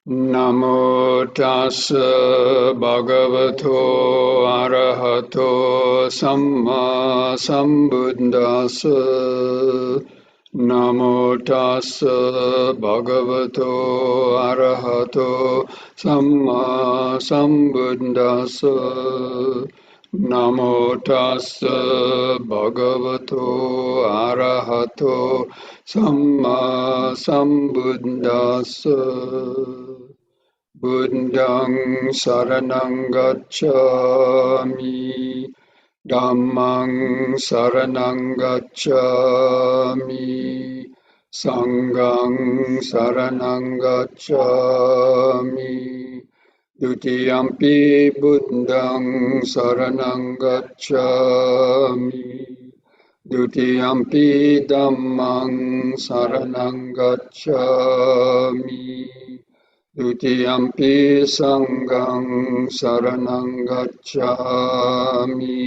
Namo tassa bhagavato arahato samma sambuddhassa. Namo tassa bhagavato arahato samma sambuddhassa. Namo tassa bhagavato arahato samma sambuddhassa. Buddhang saranang gacchami, Dhammang saranang gacchami, Sanghang saranang gacchami, Dutiyampi Buddhang saranang gacchami, Dutiyampi Dhammang saranang gacchami, Dutiyampi Sanghang saranang gacchami,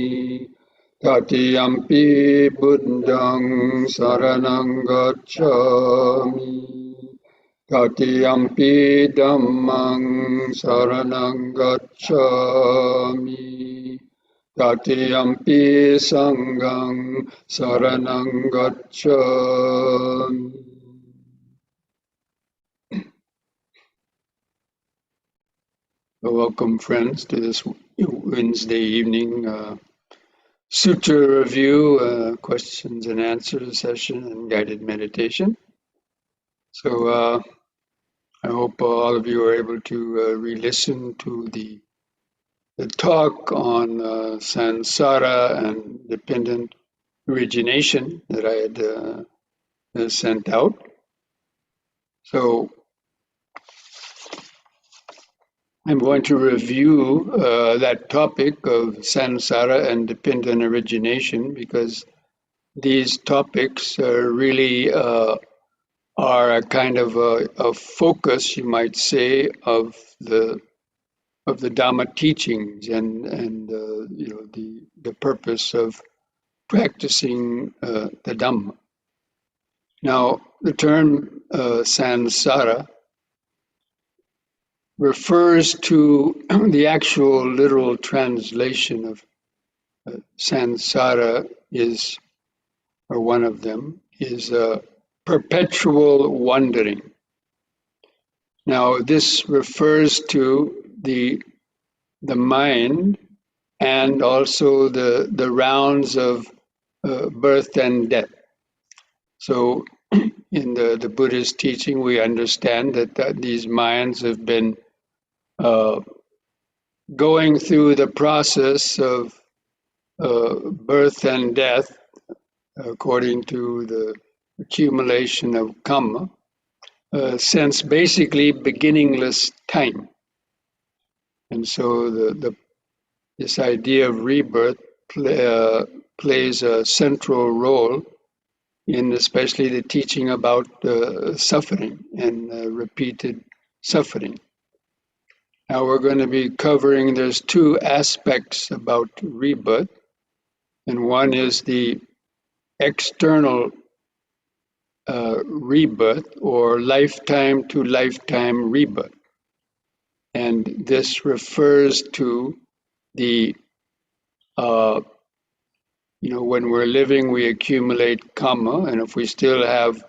Tatiyampi Buddhang saranang gacchami, Tatiyampi Dhammang saranang gacchami, Tatiyampi Sanghang saranang gacchami. Welcome, friends, to this Wednesday evening sutra review, questions and answers session, and guided meditation. So I hope all of you are able to re-listen to the talk on samsara and dependent origination that I had sent out. So I'm going to review that topic of samsara and dependent origination because these topics really are a kind of a focus, you might say, of the Dhamma teachings and the purpose of practicing the Dhamma. Now, the term samsara refers to the actual literal translation of samsara is, or one of them, is perpetual wandering. Now, this refers to the mind and also the rounds of birth and death. So, in the Buddhist teaching, we understand that these minds have been going through the process of birth and death according to the accumulation of karma since basically beginningless time. And so this idea of rebirth plays a central role in especially the teaching about suffering and repeated suffering. Now we're going to be covering, there's two aspects about rebirth, and one is the external rebirth or lifetime to lifetime rebirth. And this refers to the, when we're living, we accumulate karma, and if we still have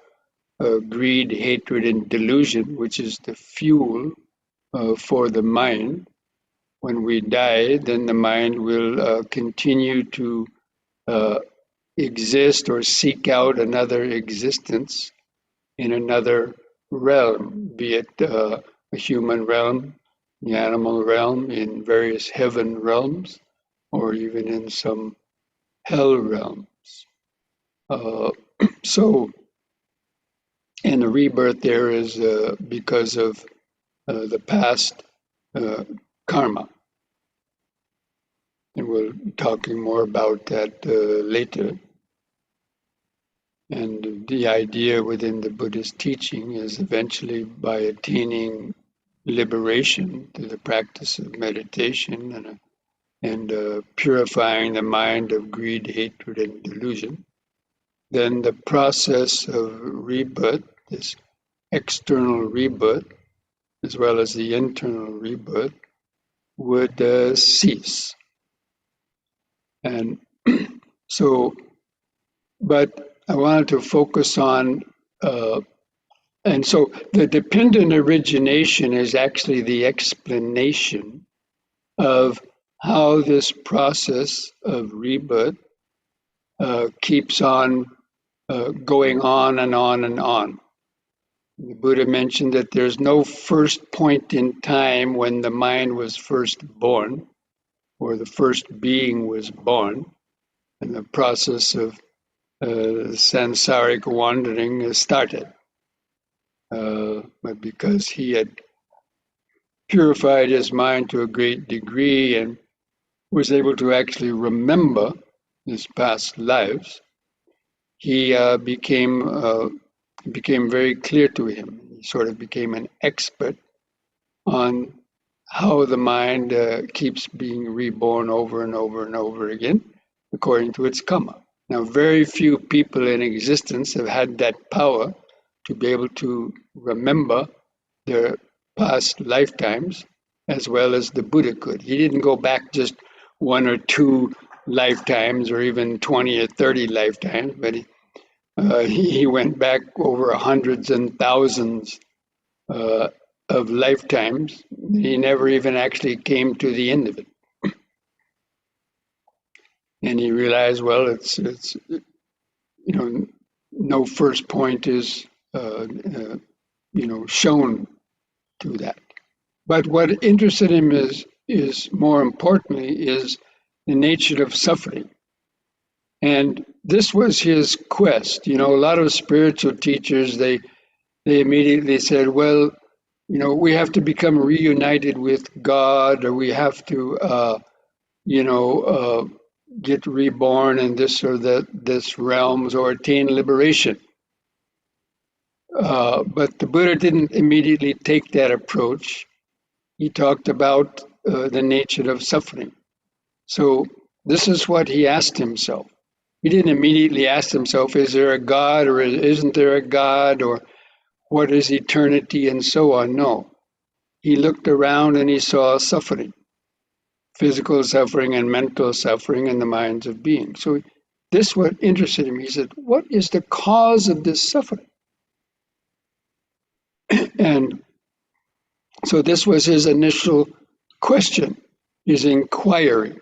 greed, hatred, and delusion, which is the fuel for the mind, when we die, then the mind will continue to exist or seek out another existence in another realm, be it a human realm, the animal realm, in various heaven realms, or even in some hell realms. And the rebirth there is because of the past karma. And we'll be talking more about that later. And the idea within the Buddhist teaching is eventually by attaining liberation through the practice of meditation and purifying the mind of greed, hatred, and delusion, then the process of rebirth, this external rebirth, as well as the internal rebirth, would cease. And so, but I wanted to focus on, and so the dependent origination is actually the explanation of how this process of rebirth keeps on going on and on and on. The Buddha mentioned that there's no first point in time when the mind was first born, or the first being was born, and the process of samsaric wandering started. But because he had purified his mind to a great degree and was able to actually remember his past lives, he became very clear to him. He sort of became an expert on how the mind keeps being reborn over and over and over again, according to its karma. Now, very few people in existence have had that power to be able to remember their past lifetimes as well as the Buddha could. He didn't go back just one or two lifetimes or even 20 or 30 lifetimes, but he went back over hundreds and thousands of lifetimes. He never even actually came to the end of it. And he realized, well, it's no first point is shown to that. But what interested him is more importantly is the nature of suffering. And this was his quest. A lot of spiritual teachers, they immediately said, well, we have to become reunited with God, or we have to get reborn in this or this realms or attain liberation. But the Buddha didn't immediately take that approach. He talked about the nature of suffering. So this is what he asked himself. He didn't immediately ask himself, is there a God or isn't there a God, or what is eternity and so on? No. He looked around and he saw suffering, physical suffering and mental suffering in the minds of beings. So this what interested him. He said, what is the cause of this suffering? And so this was his initial question, his inquiry.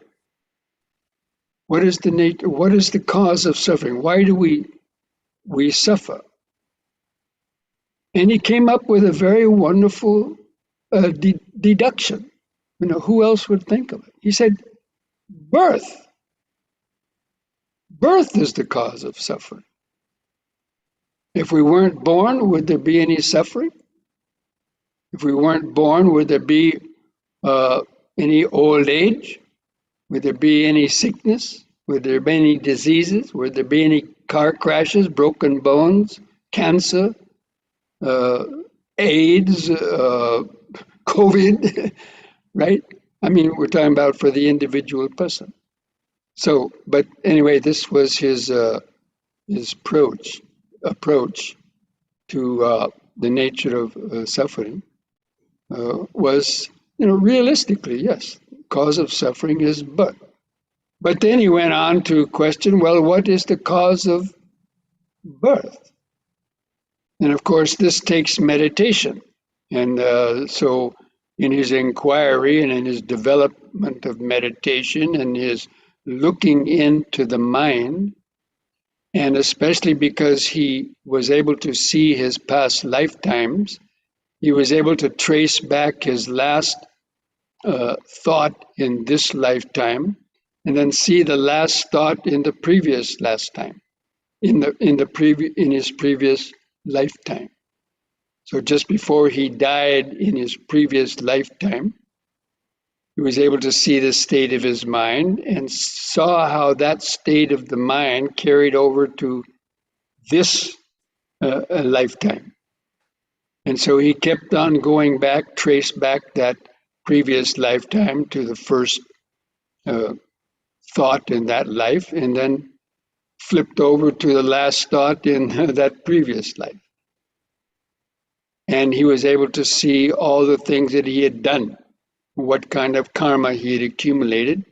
What is the nature? What is the cause of suffering? Why do we suffer? And he came up with a very wonderful deduction. Who else would think of it? He said, birth. Birth is the cause of suffering. If we weren't born, would there be any suffering? If we weren't born, would there be any old age? Would there be any sickness? Would there be any diseases? Would there be any car crashes, broken bones, cancer, AIDS, COVID, right? I mean, we're talking about for the individual person. So, but anyway, this was his approach to the nature of suffering. Was, realistically, yes, cause of suffering is birth. But then he went on to question, well, what is the cause of birth? And of course, this takes meditation. And so in his inquiry and in his development of meditation and his looking into the mind, and especially because he was able to see his past lifetimes, he was able to trace back his last thought in this lifetime, and then see the last thought in the previous lifetime, in his previous lifetime. So just before he died in his previous lifetime, he was able to see the state of his mind and saw how that state of the mind carried over to this lifetime. And so he kept on going back, traced back that previous lifetime to the first thought in that life, and then flipped over to the last thought in that previous life. and he was able to see all the things that he had done, what kind of karma he had accumulated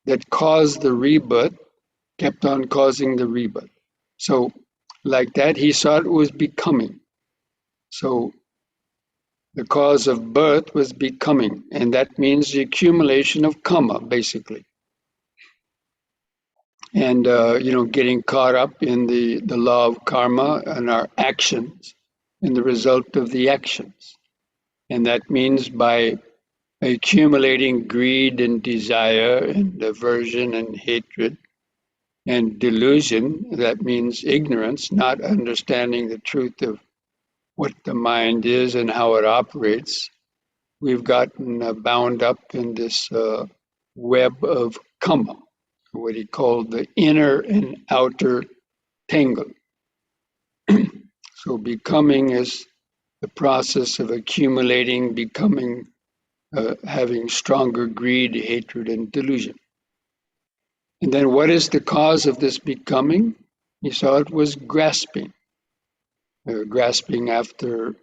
that caused the rebirth, kept on causing the rebirth. So, like that, he saw it was becoming. So, the cause of birth was becoming, and that means the accumulation of karma, basically. And, getting caught up in the law of karma and our actions and the result of the actions. And that means by accumulating greed and desire and aversion and hatred and delusion, that means ignorance, not understanding the truth of what the mind is and how it operates. We've gotten bound up in this web of karma, what he called the inner and outer tangle. So becoming is the process of accumulating, becoming, having stronger greed, hatred, and delusion. And then what is the cause of this becoming? He saw it was grasping. Grasping after,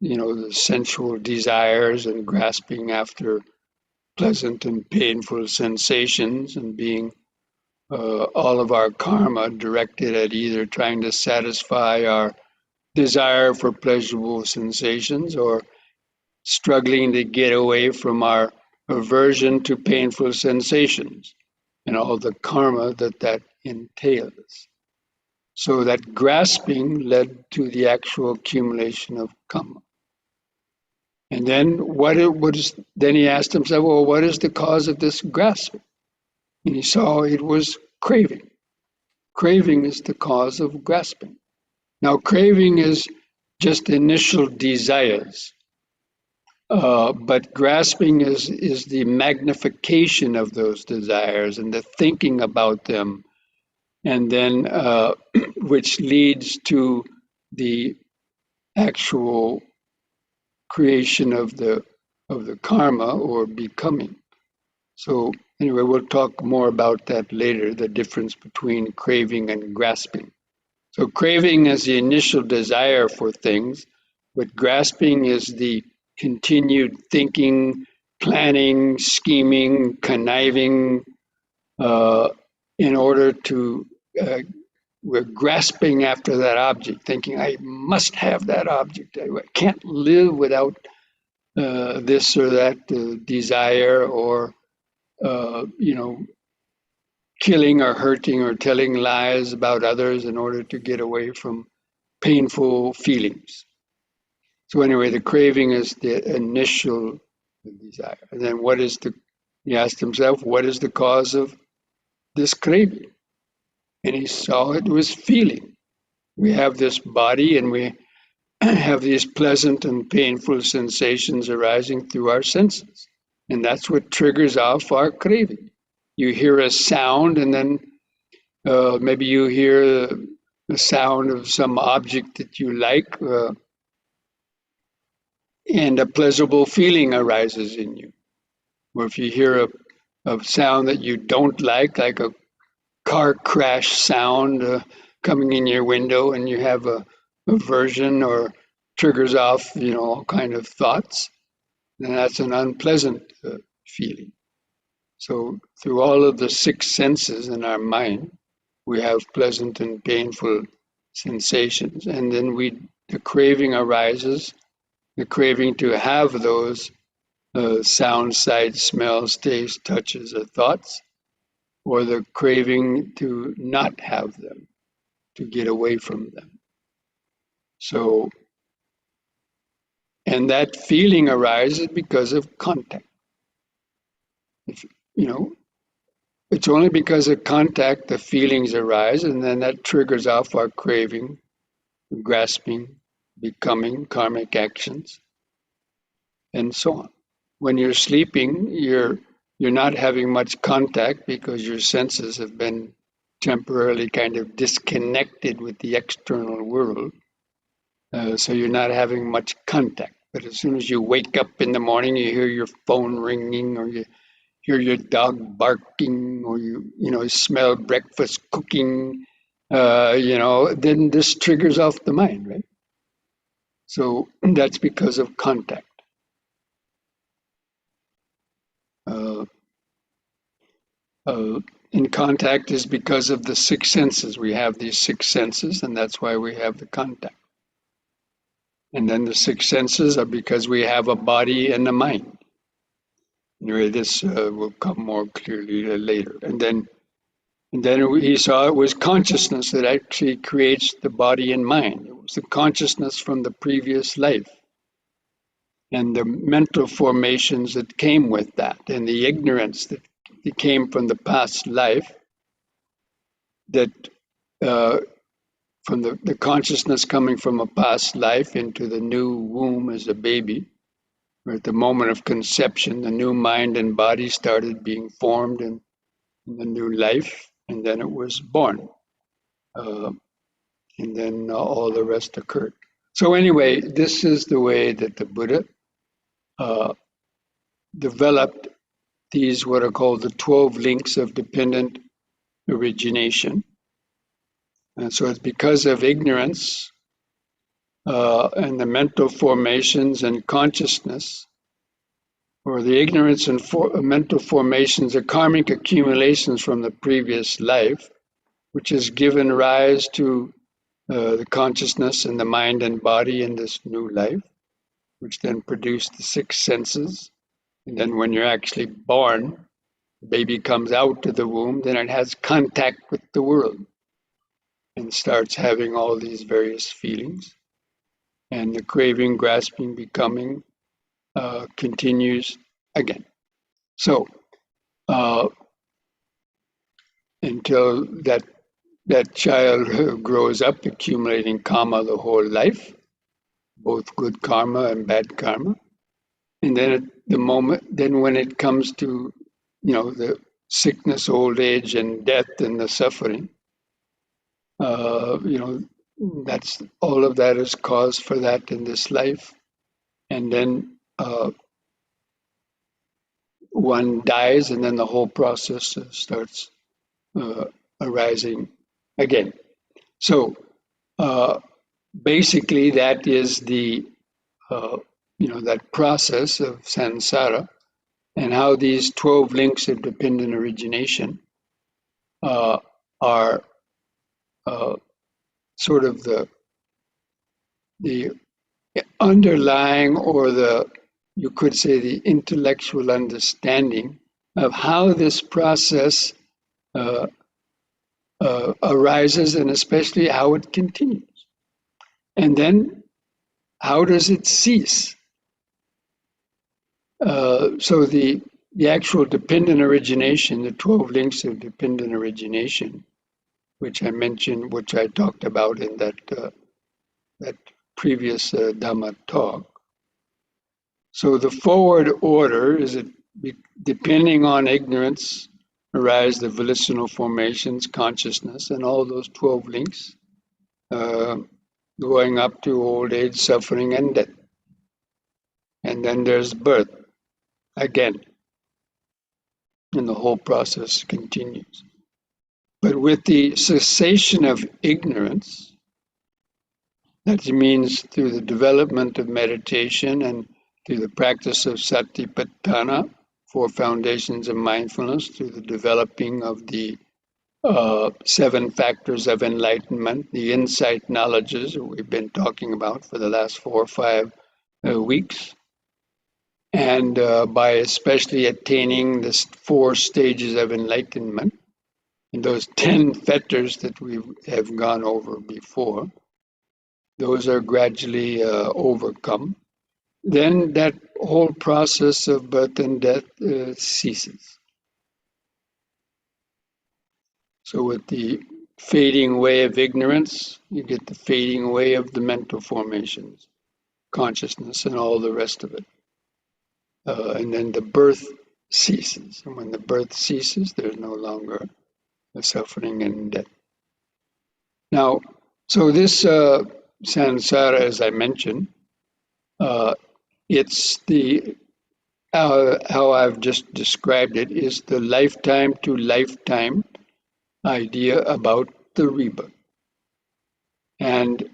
the sensual desires and grasping after pleasant and painful sensations and being all of our karma directed at either trying to satisfy our desire for pleasurable sensations or struggling to get away from our aversion to painful sensations and all the karma that entails. So that grasping led to the actual accumulation of karma. And then then he asked himself, well, what is the cause of this grasping? And he saw it was craving. Craving is the cause of grasping. Now, craving is just initial desires, but grasping is the magnification of those desires and the thinking about them, and then which leads to the actual creation of the karma or becoming. So anyway, we'll talk more about that later, the difference between craving and grasping. So craving is the initial desire for things, but grasping is the continued thinking, planning, scheming, conniving, in order to, we're grasping after that object, thinking, I must have that object. I can't live without this or that desire, or, killing or hurting or telling lies about others in order to get away from painful feelings. So anyway, the craving is the initial desire. And then he asked himself, what is the cause of this craving? And he saw it was feeling. We have this body and we have these pleasant and painful sensations arising through our senses. And that's what triggers off our craving. You hear a sound, and then maybe you hear the sound of some object that you like, and a pleasurable feeling arises in you. Or if you hear a sound that you don't like a car crash sound coming in your window, and you have a aversion or triggers off, all kind of thoughts, then that's an unpleasant feeling. So through all of the six senses in our mind, we have pleasant and painful sensations, and then the craving arises, the craving to have those sounds, sights, smells, tastes, touches, or thoughts, or the craving to not have them, to get away from them. So, and that feeling arises because of contact. It's only because of contact the feelings arise, and then that triggers off our craving, grasping, becoming, karmic actions, and so on. When you're sleeping, you're not having much contact because your senses have been temporarily kind of disconnected with the external world. So you're not having much contact. But as soon as you wake up in the morning, you hear your phone ringing, or you hear your dog barking, or you smell breakfast cooking, then this triggers off the mind, right? So that's because of contact. Uh, in contact is because of the six senses. We have these six senses, and that's why we have the contact. And then the six senses are because we have a body and a mind. Anyway, this will come more clearly later. And then he saw it was consciousness that actually creates the body and mind. It was the consciousness from the previous life and the mental formations that came with that, and the ignorance that came from the past life, that uh, from the consciousness coming from a past life into the new womb as a baby, or at the moment of conception, the new mind and body started being formed in the new life, and then it was born. Uh, and then all the rest occurred. So anyway, this is the way that the Buddha uh, developed these what are called the 12 links of dependent origination. And so it's because of ignorance and the mental formations and consciousness, or the ignorance and mental formations, the karmic accumulations from the previous life, which has given rise to the consciousness and the mind and body in this new life, which then produce the six senses. And then when you're actually born, the baby comes out of the womb, then it has contact with the world and starts having all these various feelings. And the craving, grasping, becoming continues again. So until that child grows up accumulating karma the whole life, both good karma and bad karma. And then at the moment, then when it comes to, the sickness, old age, and death and the suffering, that's all of that is cause for that in this life. And then one dies, and then the whole process starts arising again. So basically, that is the that process of samsara, and how these 12 links of dependent origination are sort of the underlying, or you could say the intellectual understanding of how this process arises, and especially how it continues. And then how does it cease? So the actual dependent origination, the 12 links of dependent origination, which I mentioned, which I talked about in that previous Dhamma talk. So the forward order is that depending on ignorance arise the volitional formations, consciousness, and all those 12 links, going up to old age, suffering, and death. And then there's birth again, and the whole process continues. But with the cessation of ignorance, that means through the development of meditation and through the practice of satipatthana, 4 foundations of mindfulness, through the developing of the 7 factors of enlightenment, the insight knowledges that we've been talking about for the last 4 or 5 weeks, and by especially attaining the 4 stages of enlightenment, and those 10 fetters that we have gone over before, those are gradually overcome. Then that whole process of birth and death ceases. So with the fading away of ignorance, you get the fading away of the mental formations, consciousness, and all the rest of it. And then the birth ceases. And when the birth ceases, there's no longer the suffering and death. Now, so this samsara, as I mentioned, it's the how I've just described it is the lifetime to lifetime idea about the rebirth. And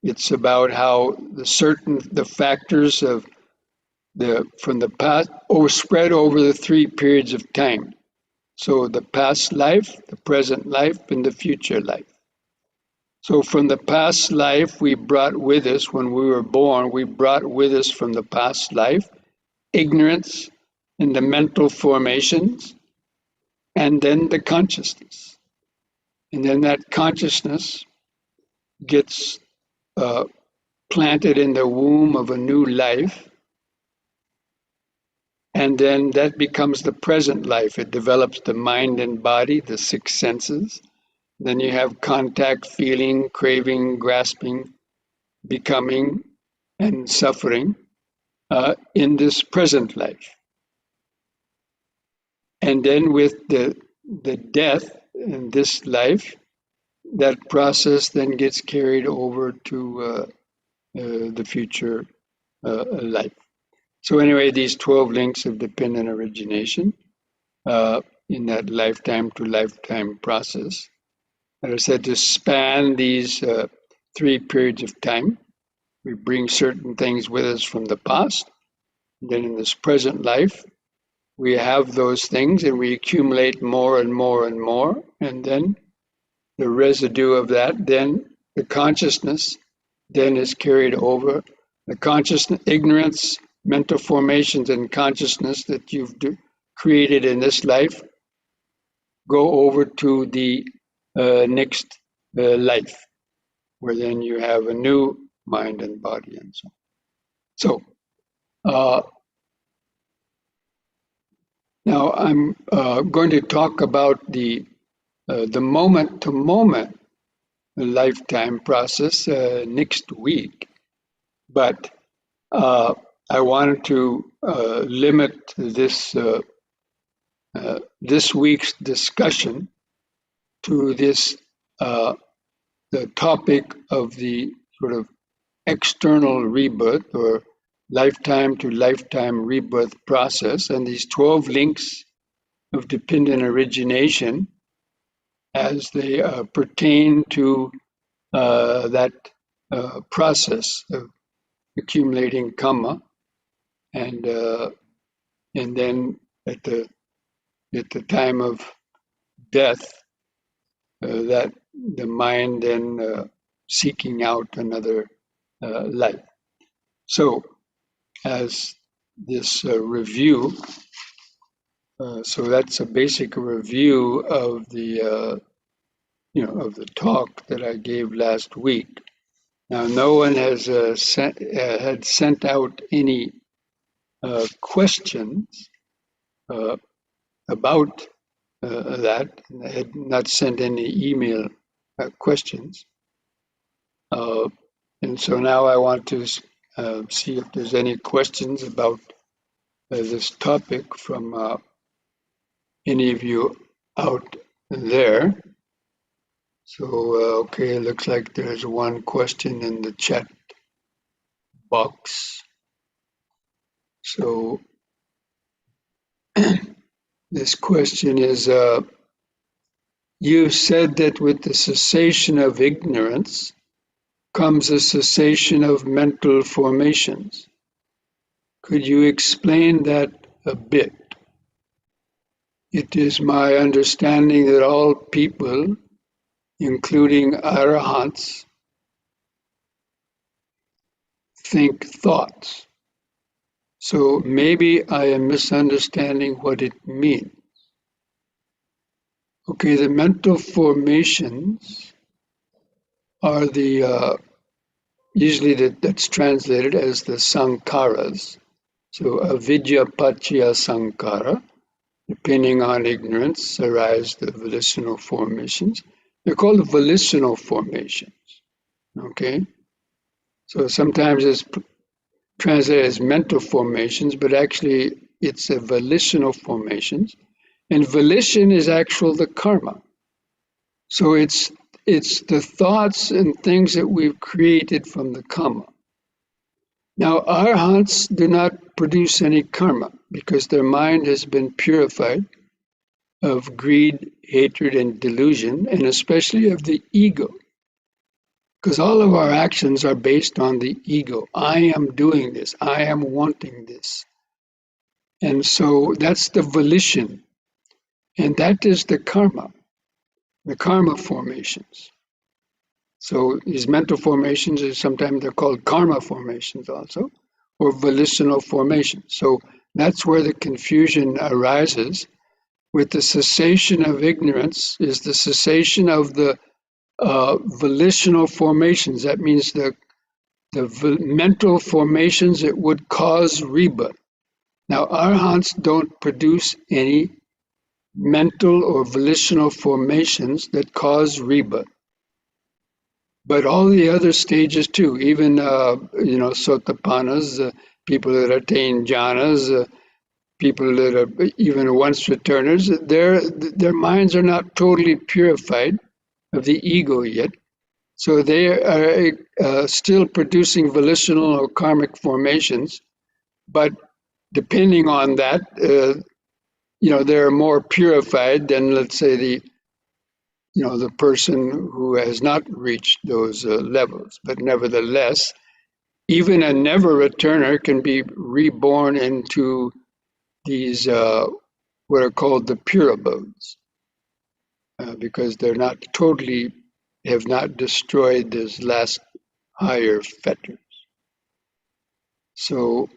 It's about how the factors of from the past spread over the 3 periods of time. So the past life, the present life, and the future life. So from the past life we brought with us, when we were born, we brought with us from the past life ignorance and the mental formations, and then the consciousness. And then that consciousness gets planted in the womb of a new life, and then that becomes the present life. It develops the mind and body, the 6 senses. Then you have contact, feeling, craving, grasping, becoming, and suffering in this present life. And then with the death in this life, that process then gets carried over to the future life. So anyway, these 12 links of dependent origination in that lifetime to lifetime process, as I said, to span these 3 periods of time. We bring certain things with us from the past. Then in this present life, we have those things and we accumulate more and more and more. And then the residue of that, then the consciousness, then is carried over. The consciousness, ignorance, mental formations, and consciousness that you've created in this life go over to the next life, where then you have a new mind and body and so on. So now I'm going to talk about the moment-to-moment lifetime process next week, but I wanted to limit this this week's discussion to this the topic of the sort of external rebirth or lifetime to lifetime rebirth process, and these 12 links of dependent origination as they pertain to that process of accumulating karma, and then at the time of death, that the mind then seeking out another life. So, as this review, so that's a basic review of the of the talk that I gave last week. Now, no one has had sent out any questions about that. I had not sent any email questions. And so now I want to see if there's any questions about this topic from any of you out there. So, okay, it looks like there's one question in the chat box. So, this question is, you said that with the cessation of ignorance comes a cessation of mental formations. Could you explain that a bit? It is my understanding that all people, including arahants, think thoughts. So maybe I am misunderstanding what it means. Okay, the mental formations are the usually that's translated as the sankharas. So avidya paccaya sankhara, depending on ignorance, arise the volitional formations. They're called volitional formations. Okay, so sometimes it's translated as mental formations, but actually it's a volitional formations, and volition is actual the karma. So it's the thoughts and things that we've created from the karma. Now, arhats do not produce any karma because their mind has been purified of greed, hatred, and delusion, and especially of the ego. Because all of our actions are based on the ego. I am doing this. I am wanting this. And so that's the volition. And that is the karma formations. So these mental formations is sometimes they're called karma formations also, or volitional formations. So that's where the confusion arises. With the cessation of ignorance is the cessation of the volitional formations. That means the mental formations that would cause rebirth. Now, arhants don't produce any mental or volitional formations that cause rebirth. But all the other stages too, even sotapannas, people that attain jhanas, people that are even once returners, their minds are not totally purified of the ego yet. So they are still producing volitional or karmic formations, but depending on that, they're more purified than, let's say, the person who has not reached those levels. But nevertheless, even a never returner can be reborn into these what are called the pure abodes, because they're not totally have not destroyed this last higher fetters. So,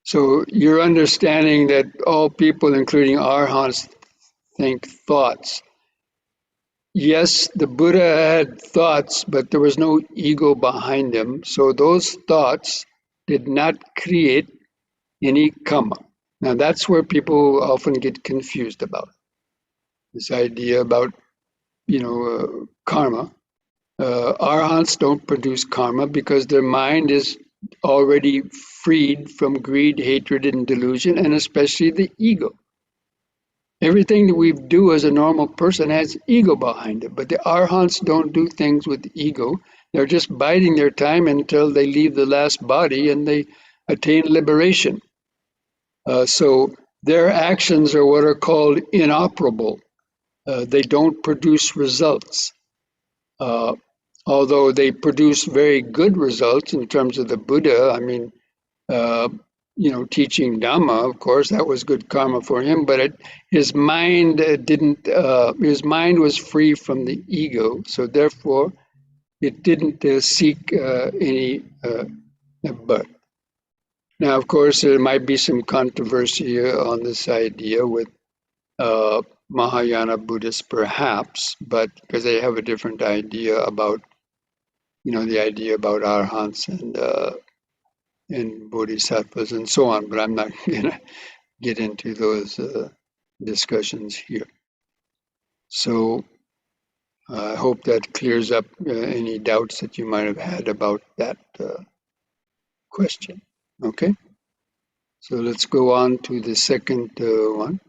so you're understanding that all people, including arhants, think thoughts. Yes, the Buddha had thoughts, but there was no ego behind them. So those thoughts did not create any karma. Now that's where people often get confused about this idea about, karma. Arhants don't produce karma because their mind is already freed from greed, hatred, and delusion, and especially the ego. Everything that we do as a normal person has ego behind it, but the arhants don't do things with ego. They're just biding their time until they leave the last body and they attain liberation. So their actions are what are called inoperable. They don't produce results. Uh, Although they produce very good results in terms of the Buddha. I mean, uh, teaching Dhamma, of course, that was good karma for him, but his mind didn't, his mind was free from the ego, so therefore it didn't seek any birth. Now, of course, there might be some controversy on this idea with Mahayana Buddhists, perhaps, but because they have a different idea about, the idea about arhants and bodhisattvas and so on. But I'm not gonna get into those discussions here. So I hope that clears up any doubts that you might have had about that question. Okay, so let's go on to the second one.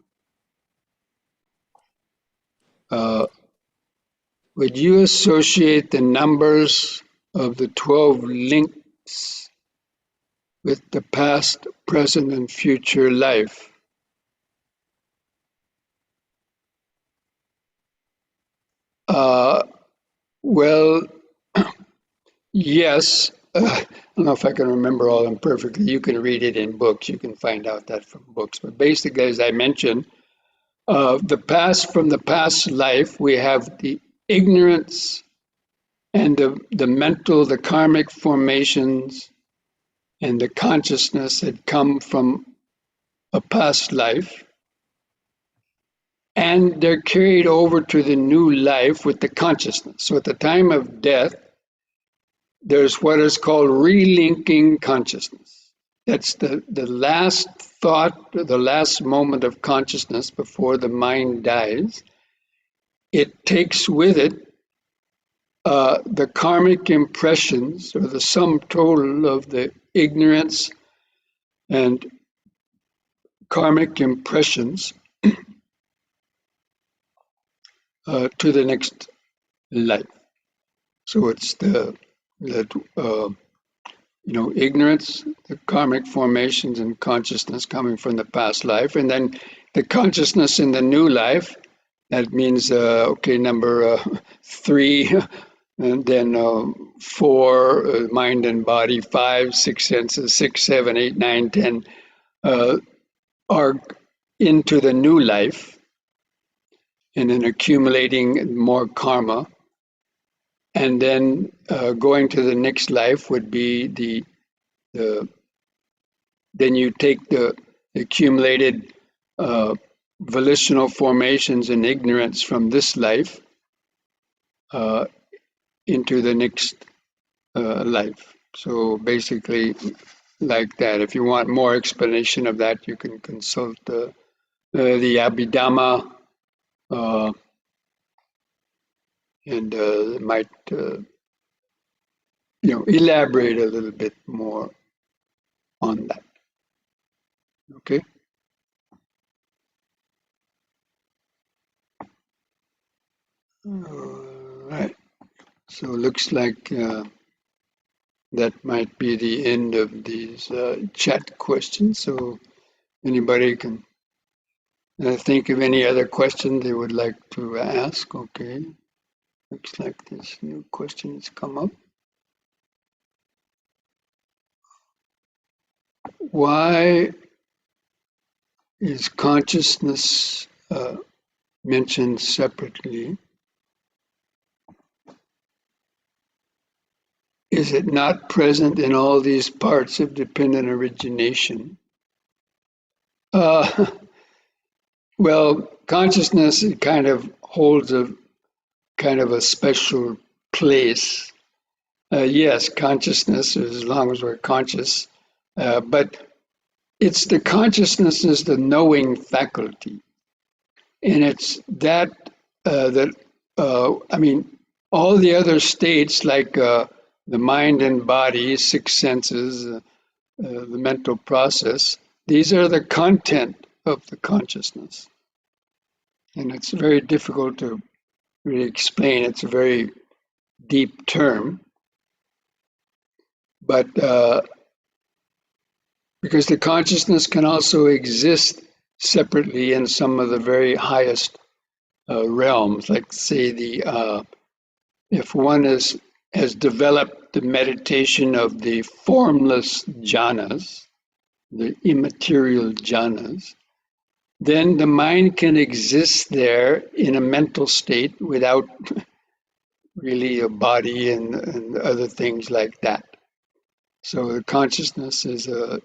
Would you associate the numbers of the 12 links with the past, present, and future life? Well, yes. I don't know if I can remember all of them perfectly. You can read it in books. You can find out that from books. But basically, as I mentioned, from the past life, we have the ignorance and the mental, the karmic formations and the consciousness that come from a past life. And they're carried over to the new life with the consciousness. So at the time of death, there's what is called relinking consciousness. That's the last thought, the last moment of consciousness before the mind dies. It takes with it the karmic impressions, or the sum total of the ignorance and karmic impressions to the next life. So it's the ignorance, the karmic formations and consciousness coming from the past life, and then the consciousness in the new life That means, okay, number 3, and then 4, mind and body, 5, 6 senses, 6, 7, 8, 9, 10 are into the new life and then accumulating more karma. And then going to the next life would be the then you take the accumulated volitional formations and ignorance from this life uh, into the next life. So basically, like that. If you want more explanation of that, you can consult the Abhidhamma, uh, and might elaborate a little bit more on that. Okay. All right. So looks like that might be the end of these chat questions. So anybody can think of any other question they would like to ask. Okay. Looks like this new question has come up. Why is consciousness mentioned separately? Is it not present in all these parts of dependent origination? Uh, well, consciousness kind of holds a kind of a special place. Yes, consciousness, as long as we're conscious, but it's the consciousness is the knowing faculty, and it's that I mean, all the other states like the mind and body, 6 senses, the mental process, these are the content of the consciousness. And it's very difficult to really explain. It's a very deep term. But because the consciousness can also exist separately in some of the very highest realms, like say if one has developed the meditation of the formless jhanas, the immaterial jhanas, then the mind can exist there in a mental state without really a body and other things like that. So the consciousness is the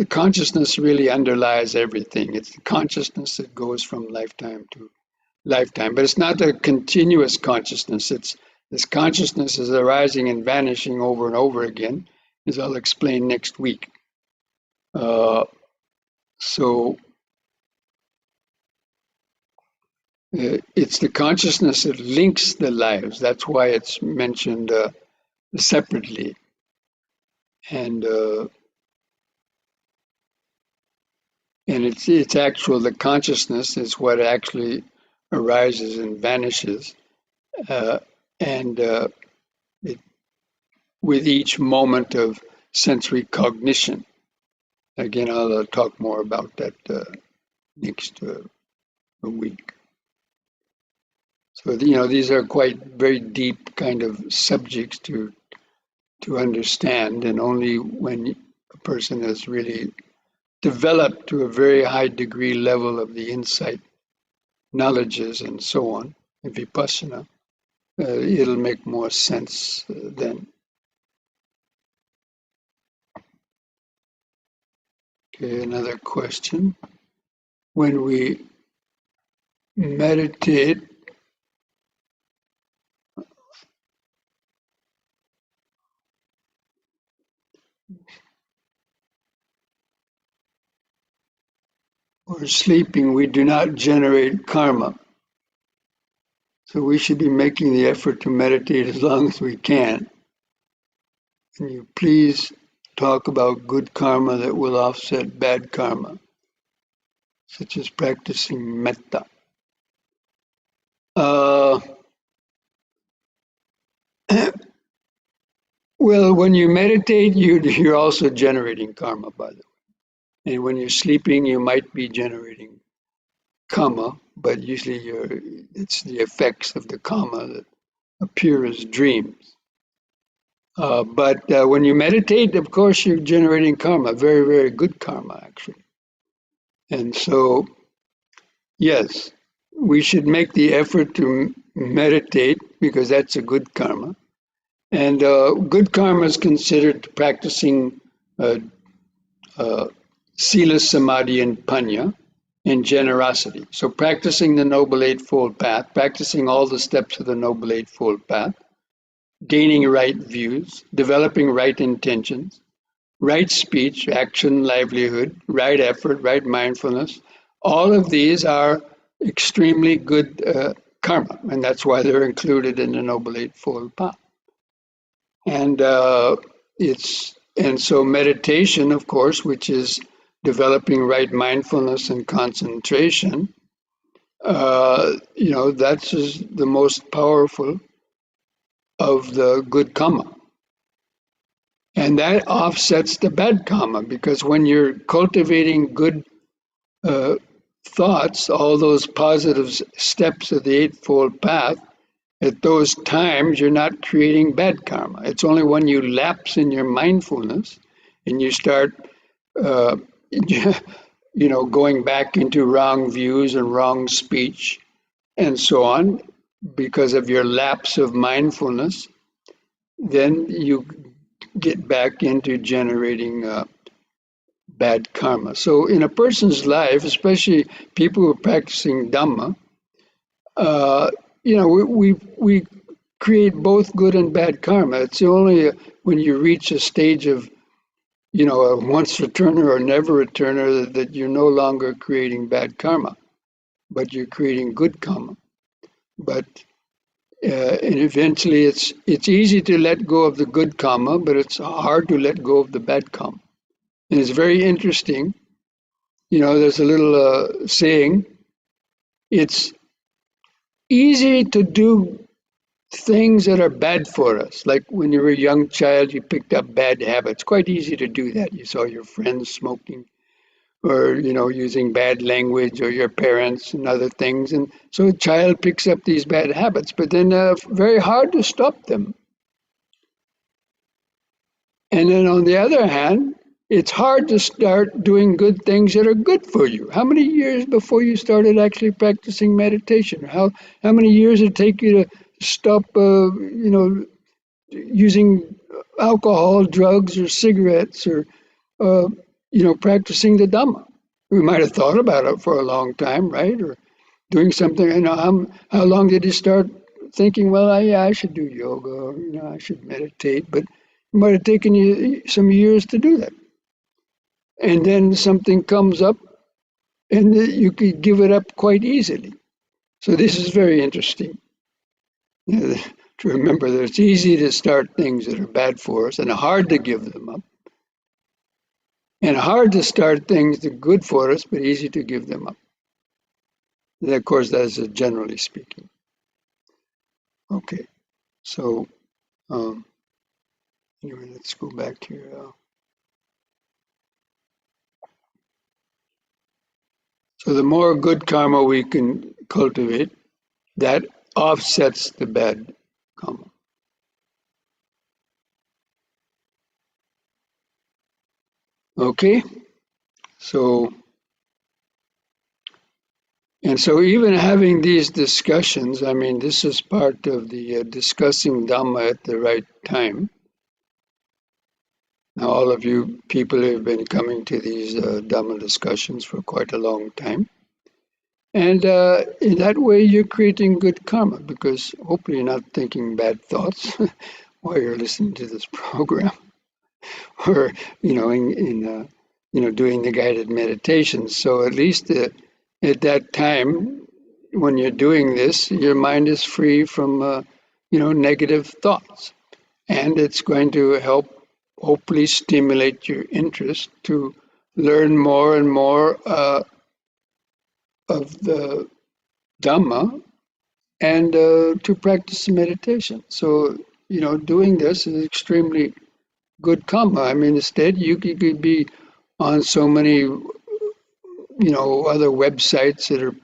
consciousness really underlies everything. It's the consciousness that goes from lifetime to lifetime, but it's not a continuous consciousness. It's this consciousness is arising and vanishing over and over again, as I'll explain next week. So it's the consciousness that links the lives. That's why it's mentioned separately. And it's actual, the consciousness is what actually arises and vanishes. And it, with each moment of sensory cognition. Again, I'll talk more about that next week. So, these are quite very deep kind of subjects to understand, and only when a person has really developed to a very high degree level of the insight, knowledges, and so on, in Vipassana, it'll make more sense then. Okay, another question. When we meditate, or sleeping, we do not generate karma. So we should be making the effort to meditate as long as we can. Can you please talk about good karma that will offset bad karma, such as practicing metta? Well, when you meditate, you're also generating karma, by the way. And when you're sleeping, you might be generating karma, but usually it's the effects of the karma that appear as dreams. But when you meditate, of course, you're generating karma, very, very good karma, actually. And so, yes, we should make the effort to meditate because that's a good karma. And good karma is considered practicing uh, sila, samadhi, and panya, and generosity. So practicing the Noble Eightfold Path, practicing all the steps of the Noble Eightfold Path, gaining right views, developing right intentions, right speech, action, livelihood, right effort, right mindfulness. All of these are extremely good karma, and that's why they're included in the Noble Eightfold Path. And so meditation, of course, which is developing right mindfulness and concentration, that's the most powerful of the good karma. And that offsets the bad karma because when you're cultivating good uh, thoughts, all those positive steps of the Eightfold Path, at those times you're not creating bad karma. It's only when you lapse in your mindfulness and you start, uh, going back into wrong views and wrong speech and so on, because of your lapse of mindfulness, then you get back into generating bad karma. So in a person's life, especially people who are practicing Dhamma, uh, we create both good and bad karma. It's only when you reach a stage of, a once returner or never returner that you're no longer creating bad karma, but you're creating good karma. But and eventually, it's easy to let go of the good karma, but it's hard to let go of the bad karma. And it's very interesting. There's a little saying. It's easy to do things that are bad for us. Like when you were a young child, you picked up bad habits. Quite easy to do that. You saw your friends smoking or, using bad language or your parents and other things. And so a child picks up these bad habits, but then very hard to stop them. And then on the other hand, it's hard to start doing good things that are good for you. How many years before you started actually practicing meditation? How many years did it take you to stop, using alcohol, drugs, or cigarettes, or practicing the Dhamma? We might have thought about it for a long time, right? Or doing something. How long did you start thinking? Well, I should do yoga. Or, I should meditate, but it might have taken you some years to do that. And then something comes up and you could give it up quite easily. So this is very interesting to remember that it's easy to start things that are bad for us and hard to give them up. And hard to start things that are good for us, but easy to give them up. And of course, that's generally speaking. Okay, so anyway, let's go back here. So the more good karma we can cultivate, that offsets the bad karma. Okay, so even having these discussions, I mean, this is part of the discussing Dhamma at the right time. Now, all of you people have been coming to these Dhamma discussions for quite a long time. And in that way, you're creating good karma because hopefully you're not thinking bad thoughts while you're listening to this program or, in doing the guided meditations. So at least at that time, when you're doing this, your mind is free from, negative thoughts. And it's going to help hopefully stimulate your interest to learn more and more of the Dhamma and to practice meditation. So, doing this is extremely good karma. I mean, instead, you could be on so many, other websites that are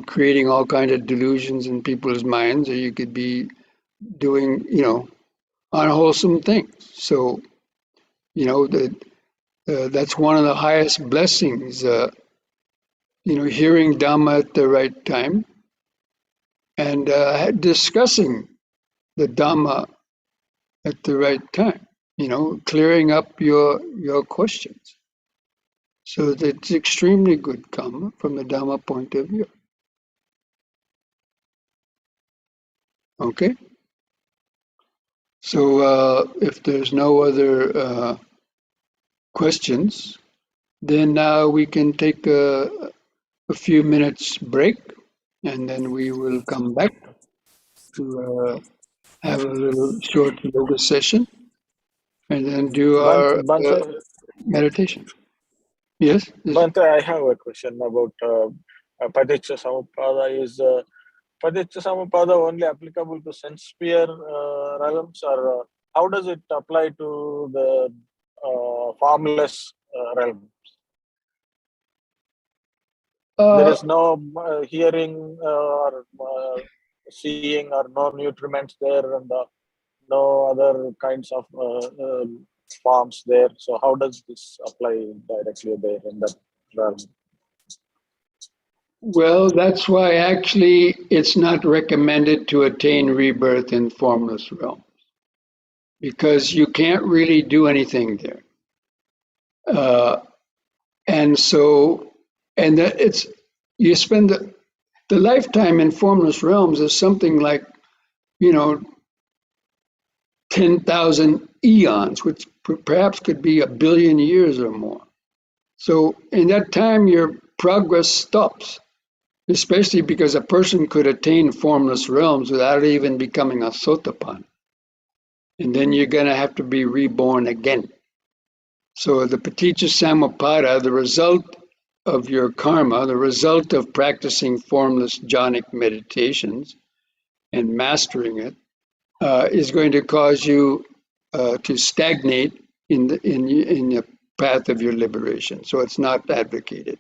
creating all kinds of delusions in people's minds, or you could be doing, unwholesome things. So, that that's one of the highest blessings. Hearing Dhamma at the right time and discussing the Dhamma at the right time. Clearing up your questions. So that's extremely good karma from the Dhamma point of view. Okay. So if there's no other questions, then we can take a few minutes break, and then we will come back to have a little short yoga session, and then do our Bhante, meditation. Yes. Bhante, I have a question about Paticca Samuppada. Is Paticca Samuppada only applicable to sense sphere realms, or how does it apply to the formless realm? There is no hearing or seeing or no nutriments there, and no other kinds of forms there. So how does this apply directly there in that realm? Well, that's why actually it's not recommended to attain rebirth in formless realm, because you can't really do anything there. And so, and that it's, you spend the lifetime in formless realms is something like, you know, 10,000 eons, which perhaps could be 1 billion years or more. So in that time, your progress stops, especially because a person could attain formless realms without even becoming a sotapan. And then you're going to have to be reborn again. So the Paticca Samuppada, the result of your karma, the result of practicing formless jhanic meditations and mastering it, is going to cause you to stagnate in the path of your liberation. So it's not advocated.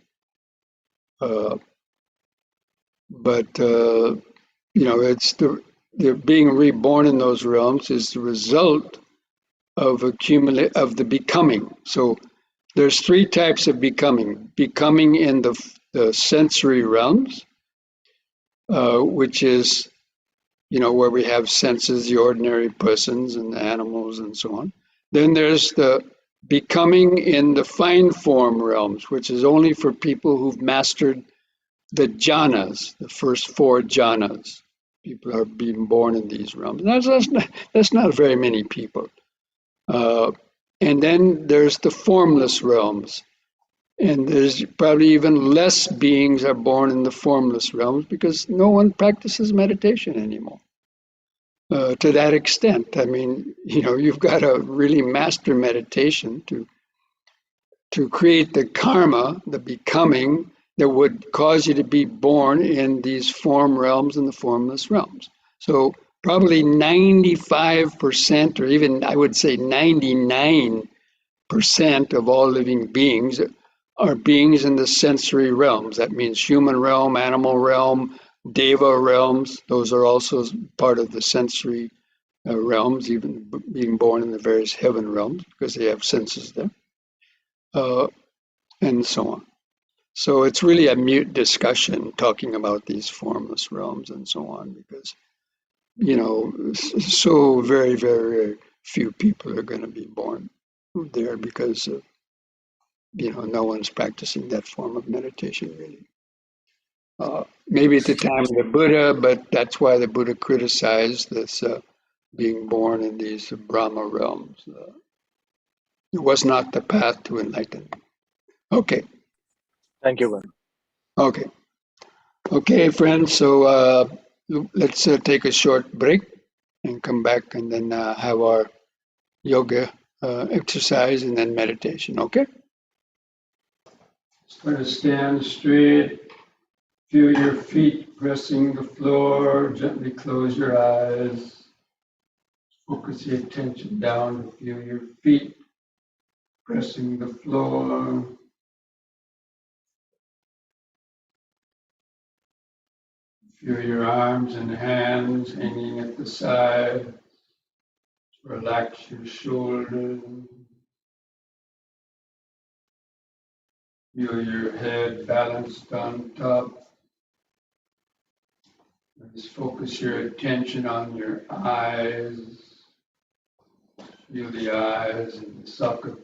But it's the being reborn in those realms is the result of of the becoming. So there's 3 types of becoming: becoming in the sensory realms, which is where we have senses, the ordinary persons and the animals and so on. Then there's the becoming in the fine form realms, which is only for people who've mastered the jhanas, the first 4 jhanas. People are being born in these realms. That's not very many people. And then there's the formless realms. And there's probably even less beings are born in the formless realms because no one practices meditation anymore. To that extent, I mean, you've got to really master meditation to create the karma, the becoming that would cause you to be born in these form realms and the formless realms. So probably 95%, or even I would say 99% of all living beings are beings in the sensory realms. That means human realm, animal realm, deva realms. Those are also part of the sensory realms, even being born in the various heaven realms because they have senses there, and so on. So it's really a mute discussion talking about these formless realms and so on, because so very, very, very few people are going to be born there because no one's practicing that form of meditation really. Maybe at the time of the Buddha, but that's why the Buddha criticized this being born in these Brahma realms. It was not the path to enlightenment. Okay. Thank you, Bhante. Okay. Okay, friends. So let's take a short break and come back and then have our yoga exercise and then meditation. Okay. Try to stand straight. Feel your feet pressing the floor. Gently close your eyes. Focus your attention down to feel your feet pressing the floor. Feel your arms and hands hanging at the side. Relax your shoulders. Feel your head balanced on top. Just focus your attention on your eyes. Feel the eyes in the socket.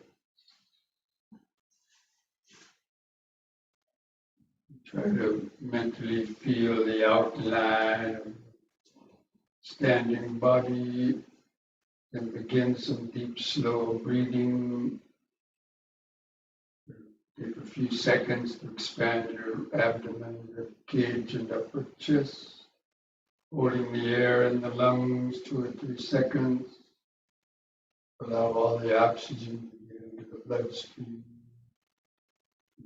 Try to mentally feel the outline of standing body. Then begin some deep, slow breathing. Take a few seconds to expand your abdomen, rib cage, and upper chest. Holding the air in the lungs 2 or 3 seconds. Allow all the oxygen to get into the bloodstream.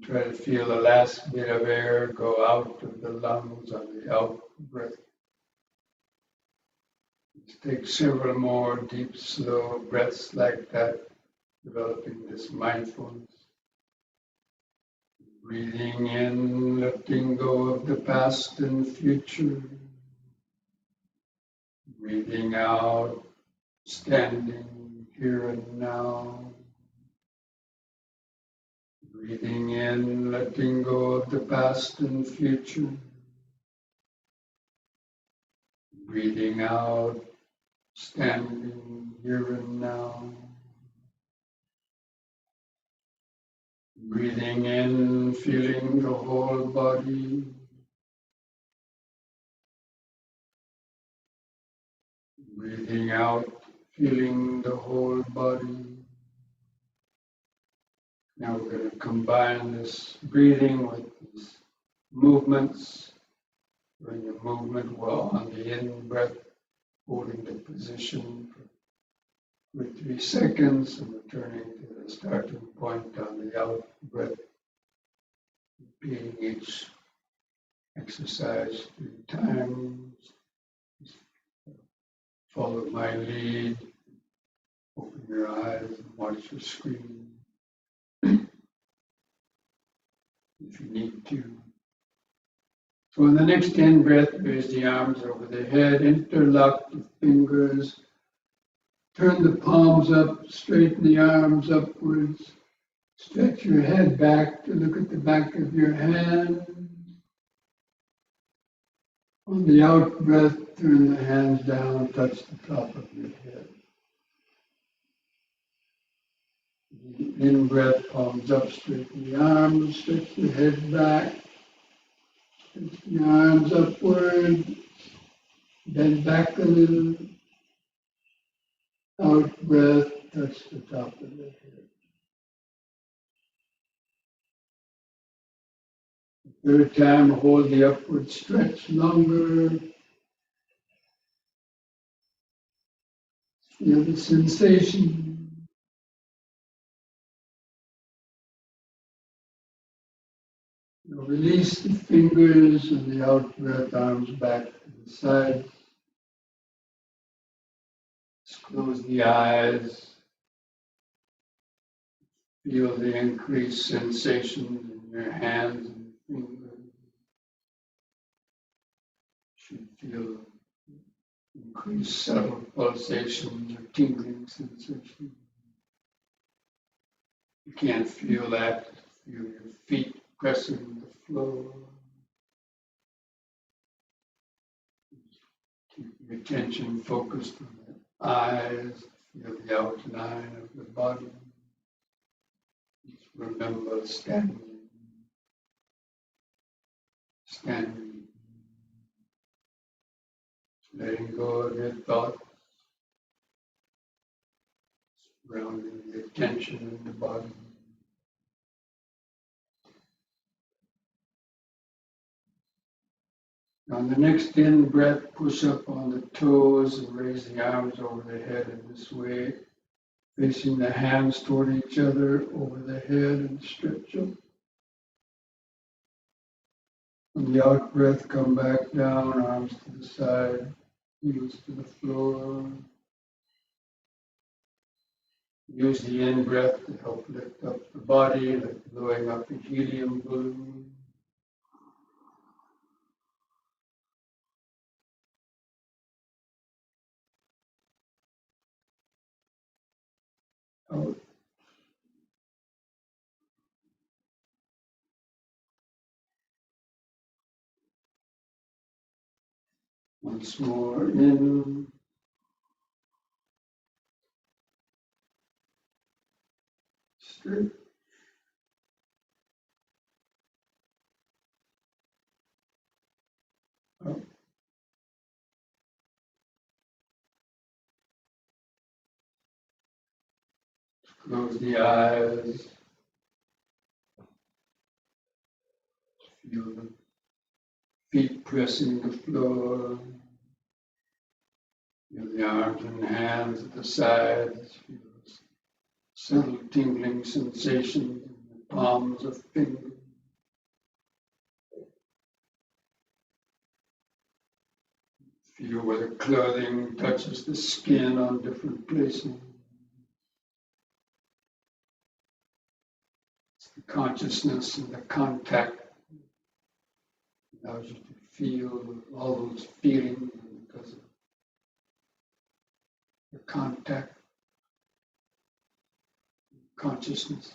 Try to feel the last bit of air go out of the lungs on the out breath. Just take several more deep, slow breaths like that, developing this mindfulness. Breathing in, letting go of the past and future. Breathing out, standing here and now. Breathing in, letting go of the past and future. Breathing out, standing here and now. Breathing in, feeling the whole body. Breathing out, feeling the whole body. Now we're going to combine this breathing with these movements. During the movement, while on the in-breath, holding the position for 3 seconds and returning to the starting point on the out-breath, repeating each exercise 3 times. Follow my lead. Open your eyes and watch your screen if you need to. So in the next in-breath, raise the arms over the head, interlock the fingers, turn the palms up, straighten the arms upwards, stretch your head back to look at the back of your hand. On the out-breath, turn the hands down, touch the top of your head. The in-breath, palms up, straighten the arms, stretch your head back, stretch the arms upward, bend back a little. Out-breath, touch the top of the head. Third time, hold the upward stretch longer. Feel the sensation. Now release the fingers and the out-breath, arms back to the side. Just close the eyes. Feel the increased sensations in your hands and fingers. You should feel increased subtle pulsations or tingling sensations. You can't feel that. Feel your feet pressing the floor. Keep your attention focused on the eyes. Feel the outline of the body. Just remember standing. Standing. Letting go of your thoughts. Grounding the attention in the body. On the next in-breath, push up on the toes and raise the arms over the head in this way, facing the hands toward each other over the head and stretch up. On the out-breath, come back down, arms to the side, heels to the floor. Use the in-breath to help lift up the body, like blowing up a helium balloon. out. Once more in. Straight. Out. Close the eyes. Feel the feet pressing the floor. Feel the arms and hands at the sides. Feel the subtle tingling sensation in the palms of fingers. Feel where the clothing touches the skin on different places. It's the consciousness and the contact allows you to feel all those feelings because of the contact, consciousness.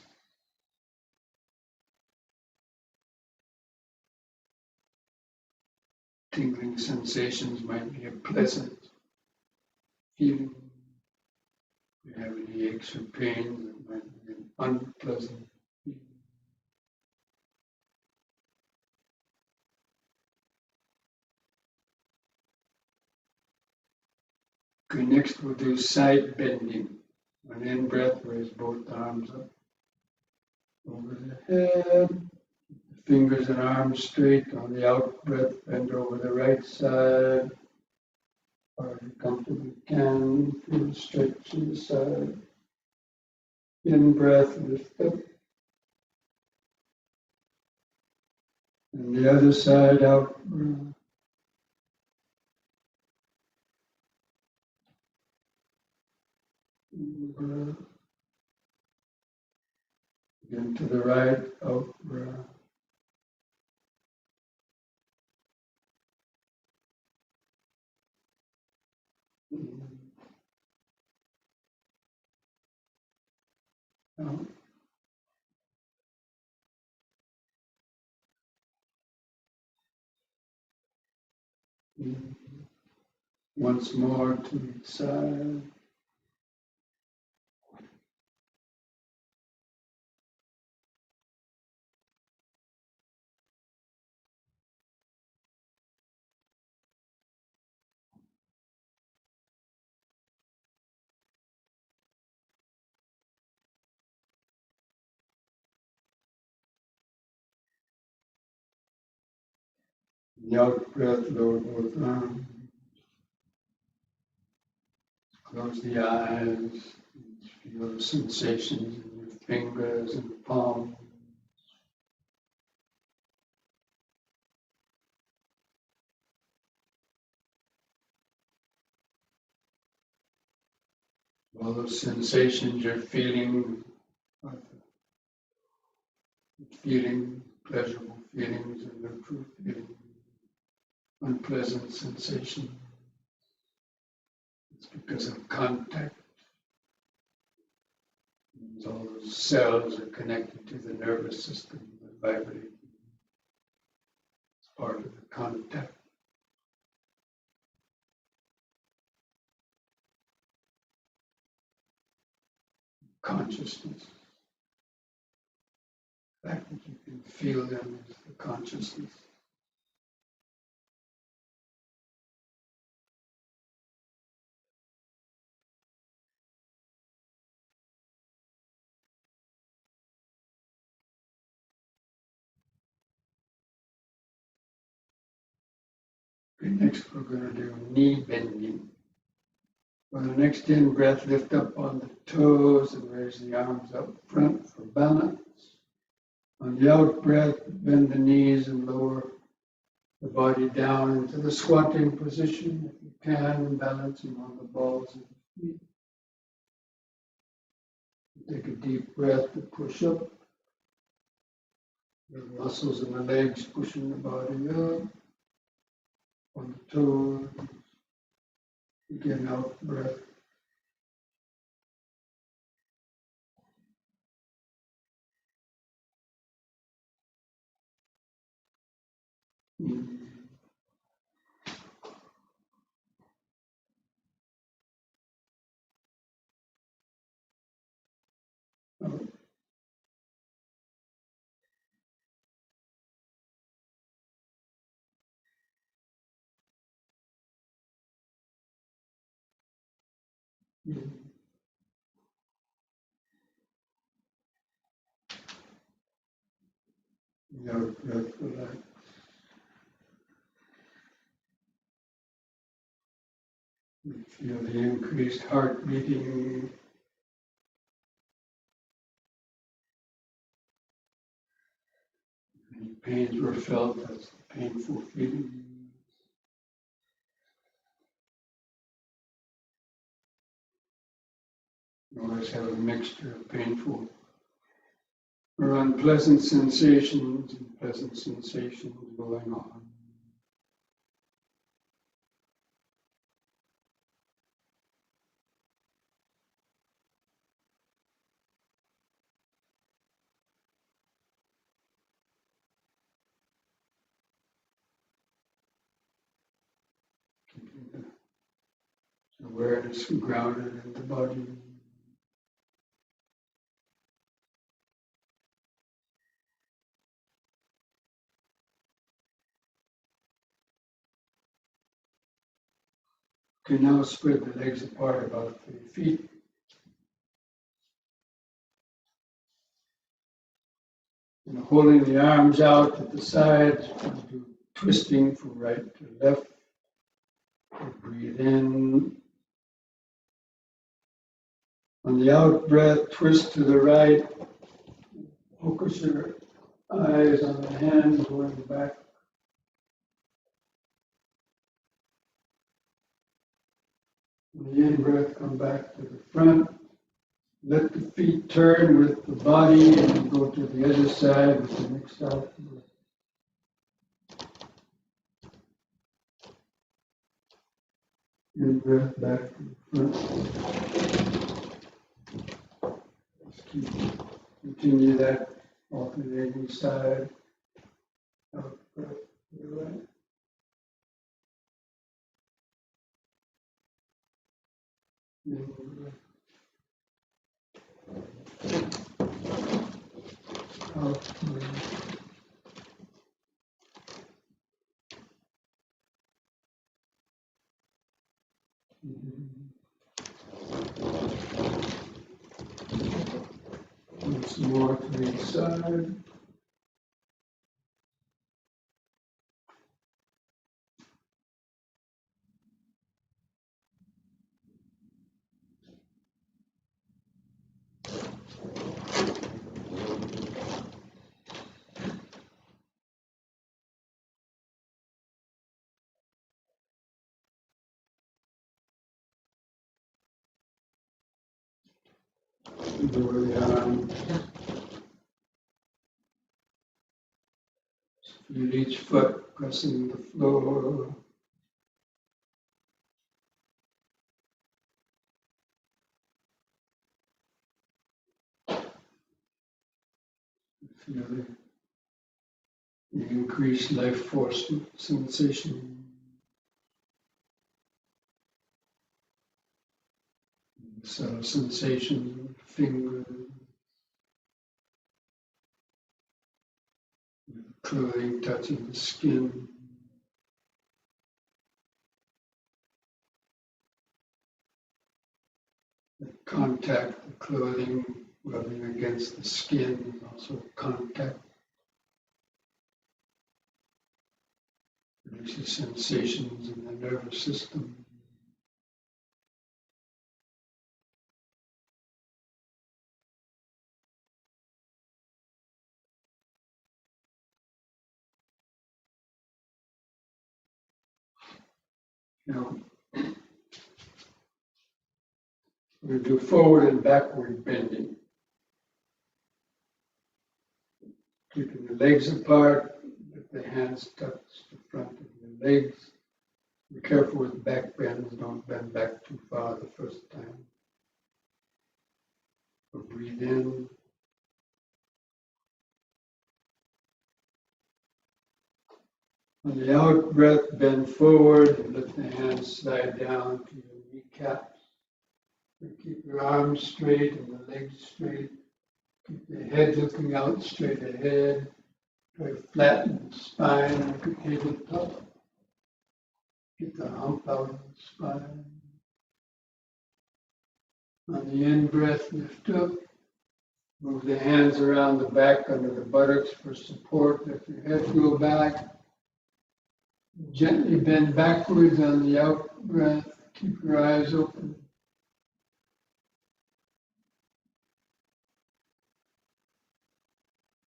Tingling sensations might be a pleasant feeling. If you have any aches or pains, it might be an unpleasant feeling. Okay, next we'll do side bending. On in-breath, raise both arms up over the head. Fingers and arms straight. On the out-breath, bend over the right side. Or as you comfortably can, feel the stretch in the side. In-breath, lift up. And the other side, out-breath. In-breath. Again to the right, out-breath. Out. Once more to each side. The out breath, lower both arms. Close the eyes. Feel the sensations in your fingers and palms. All those sensations you're feeling, pleasurable feelings and neutral feelings, unpleasant sensations. It's because of contact. All those cells are connected to the nervous system that vibrate. It's part of the contact. Consciousness. The fact that you can feel them is the consciousness. Okay, next we're going to do knee bending. For the next in breath, lift up on the toes and raise the arms up front for balance. On the out breath, bend the knees and lower the body down into the squatting position if you can, balancing on the balls of the feet. Take a deep breath to push up. The muscles in the legs pushing the body up. On the toes. Again, out breath. You feel the increased heart beating. Any pains were felt, that's the painful feeling. You always have a mixture of painful or unpleasant sensations and pleasant sensations going on. Keeping the awareness grounded in the body. You can now spread the legs apart about 3 feet. And holding the arms out at the sides, do twisting from right to left. Breathe in. On the out breath, twist to the right. Focus your eyes on the hands going back. On the in breath, come back to the front. Let the feet turn with the body and go to the other side with the next out breath. In breath back to the front. Just continue that alternating side. Out breath to the right. In breath. Out breath. Once more to each side. Lower the arms. Feel each foot pressing the floor. Feel the increased life force sensation. Subtle sensations with the fingers, clothing touching the skin. The contact, the clothing rubbing against the skin is also contact. Produces sensations in the nervous system. Now, we're going to do forward and backward bending. Keeping the legs apart, let the hands touch the front of the legs. Be careful with back bends, don't bend back too far the first time. So breathe in. On the out breath, bend forward and let the hands slide down to your kneecaps. Keep your arms straight and the legs straight. Keep the head looking out straight ahead. Try to flatten the spine like a tabletop. Get the hump out of the spine. On the in breath, lift up. Move the hands around the back under the buttocks for support. Let your head go back. Gently bend backwards on the out breath. Keep your eyes open.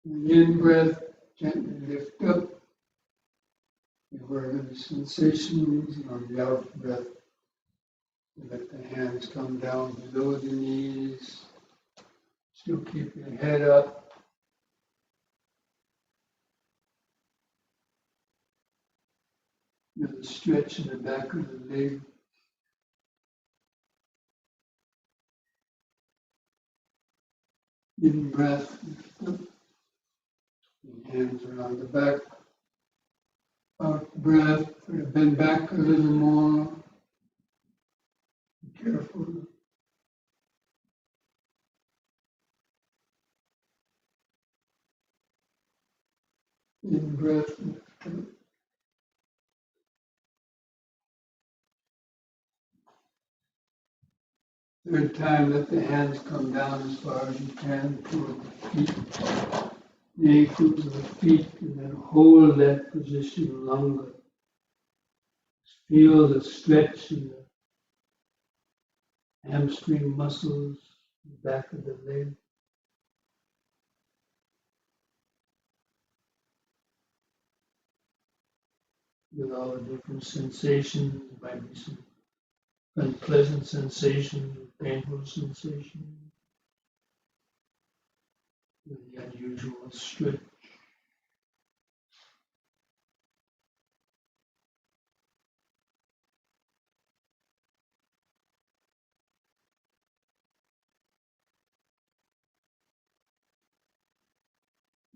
On the in breath, gently lift up. Wherever the sensations, and on the out breath, let the hands come down below the knees. Still keep your head up. With a stretch in the back of the leg. In breath, lift up. Hands around the back. Out breath, bend back a little more. Be careful. In breath, lift up. Third time, let the hands come down as far as you can toward the feet. The ankles of the feet, and then hold that position longer. Feel the stretch in the hamstring muscles, the back of the leg. With all the different sensations, there might be some unpleasant sensations, painful sensations, with the unusual stretch.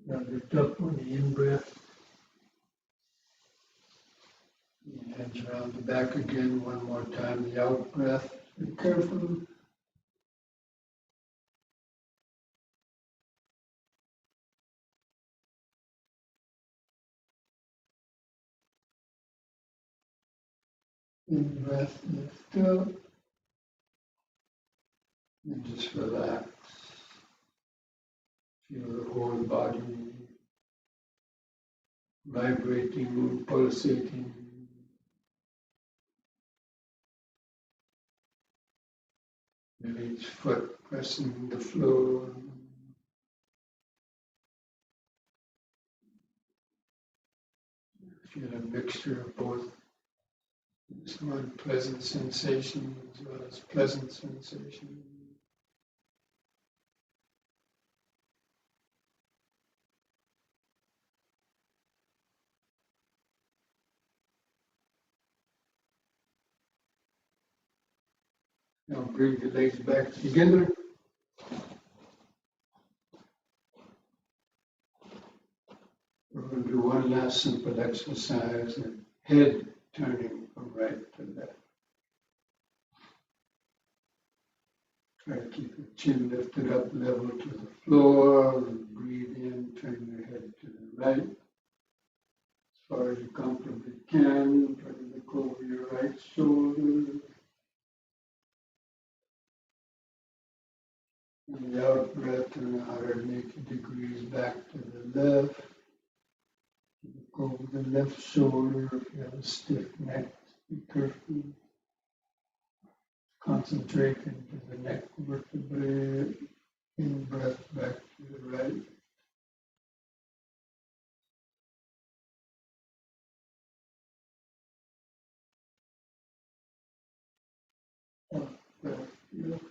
Now lift up on the in-breath. Hands around the back again one more time. The out-breath. Be careful. In-breath, lift up. And just relax. Feel the whole body vibrating, pulsating. Maybe each foot pressing the floor. Feel a mixture of both some unpleasant sensation as well as pleasant sensation. Now bring the legs back together. We're going to do one last simple exercise, and head turning from right to left. Try to keep your chin lifted up level to the floor, and breathe in, turn your head to the right. As far as you comfortably can, try to look over your right shoulder. And the out breath, turn 180 degrees back to the left. Look over the left shoulder if you have a stiff neck. Be careful. Concentrate into the neck vertebrae. In breath back to the right. Out breath left.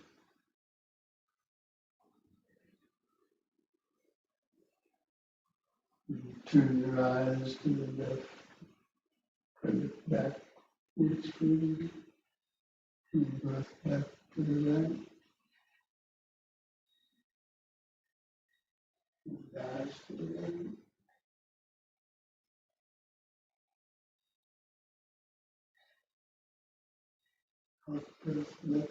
Turn your eyes to the left. Bring it back. In breath back to the right. And eyes to the right. Out breath, left.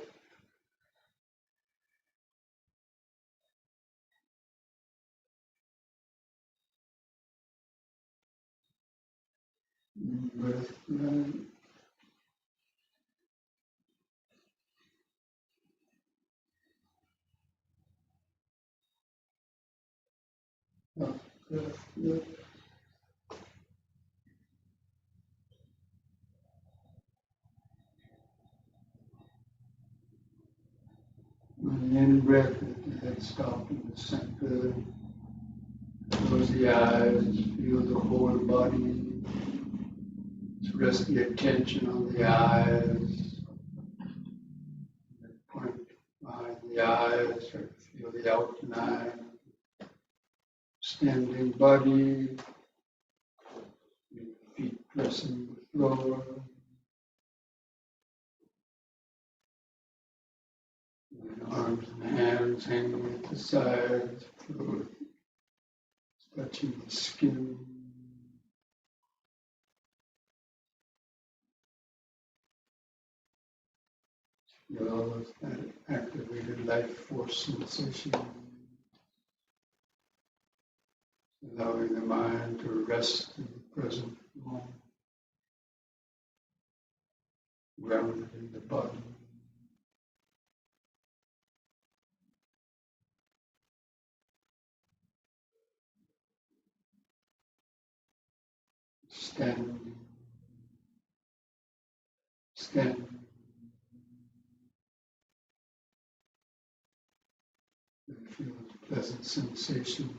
In breath, right. Out breath, left. On the in breath, let the head stop in the center. Close the eyes, feel the whole body. Just rest the attention on the eyes. Point behind the eyes, try to feel the outline. Standing body, feet pressing the floor. And arms and hands hanging at the sides, fluid touching the skin. Feel that activated life force sensation. Allowing the mind to rest in the present moment, grounded in the body. Standing, standing. And feel the pleasant sensation.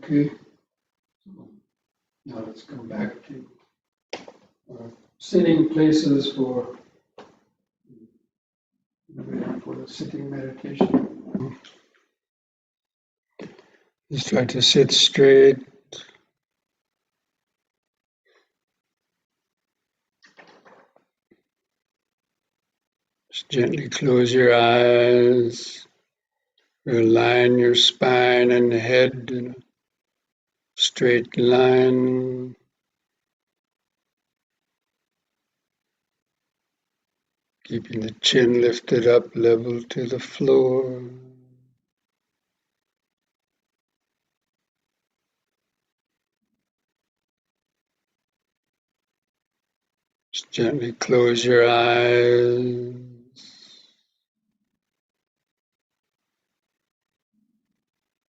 Okay, so now let's come back to our sitting places for the sitting meditation. Just try to sit straight. Just gently close your eyes. Align your spine and head in a straight line. Keeping the chin lifted up level to the floor. Just gently close your eyes.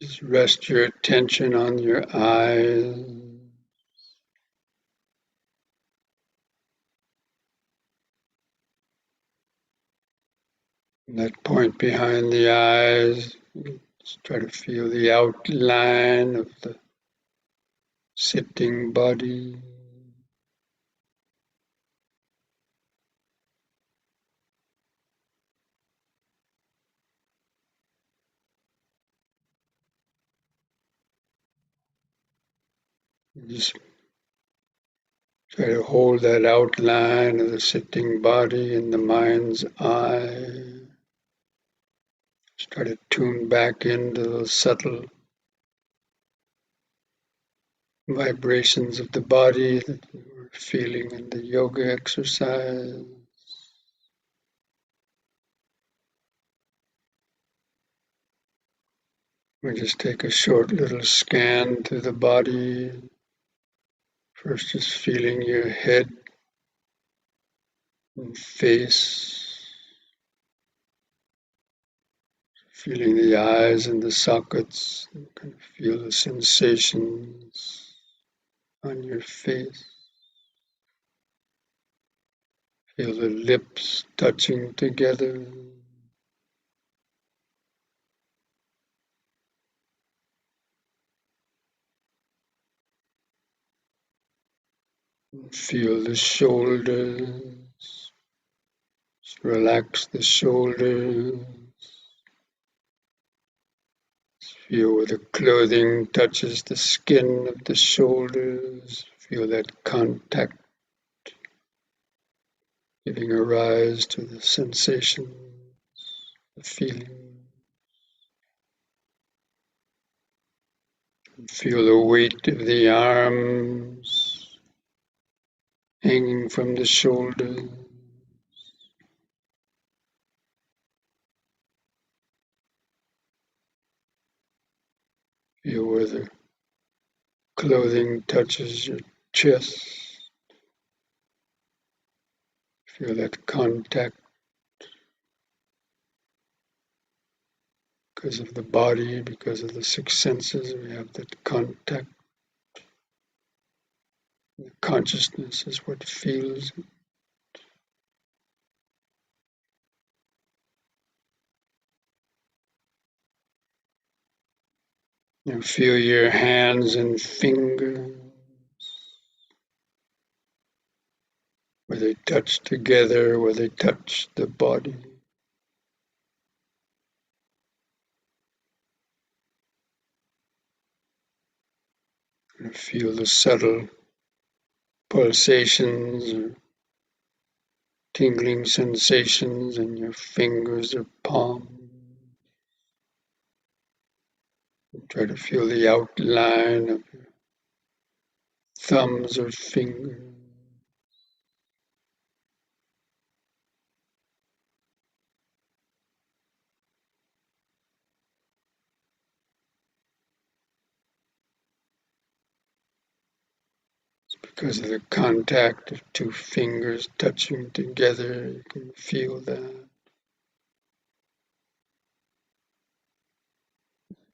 Just rest your attention on your eyes. That point behind the eyes, just try to feel the outline of the sitting body. Just try to hold that outline of the sitting body in the mind's eye. Just try to tune back into those subtle vibrations of the body that you were feeling in the yoga exercise. We just take a short little scan through the body. First, just feeling your head and face, feeling the eyes and the sockets. You can feel the sensations on your face. Feel the lips touching together. Feel the shoulders. Just relax the shoulders. Feel where the clothing touches the skin of the shoulders. Feel that contact giving a rise to the sensation, the feeling. Feel the weight of the arms hanging from the shoulders. Feel where the clothing touches your chest. Feel that contact because of the body, because of the six senses. We have that contact. The consciousness is what feels. You feel your hands and fingers, where they touch together, where they touch the body. You feel the subtle pulsations or tingling sensations in your fingers or palms. Try to feel the outline of your thumbs or fingers. Because of the contact of two fingers touching together, you can feel that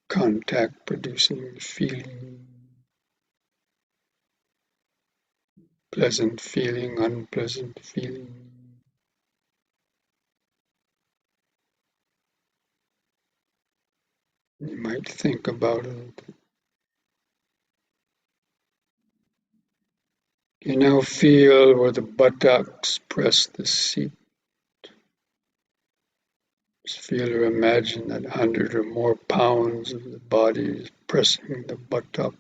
contact producing feeling, pleasant feeling, unpleasant feeling. You might think about it. You now feel where the buttocks press the seat. Just feel or imagine that 100 or more pounds of the body is pressing the buttocks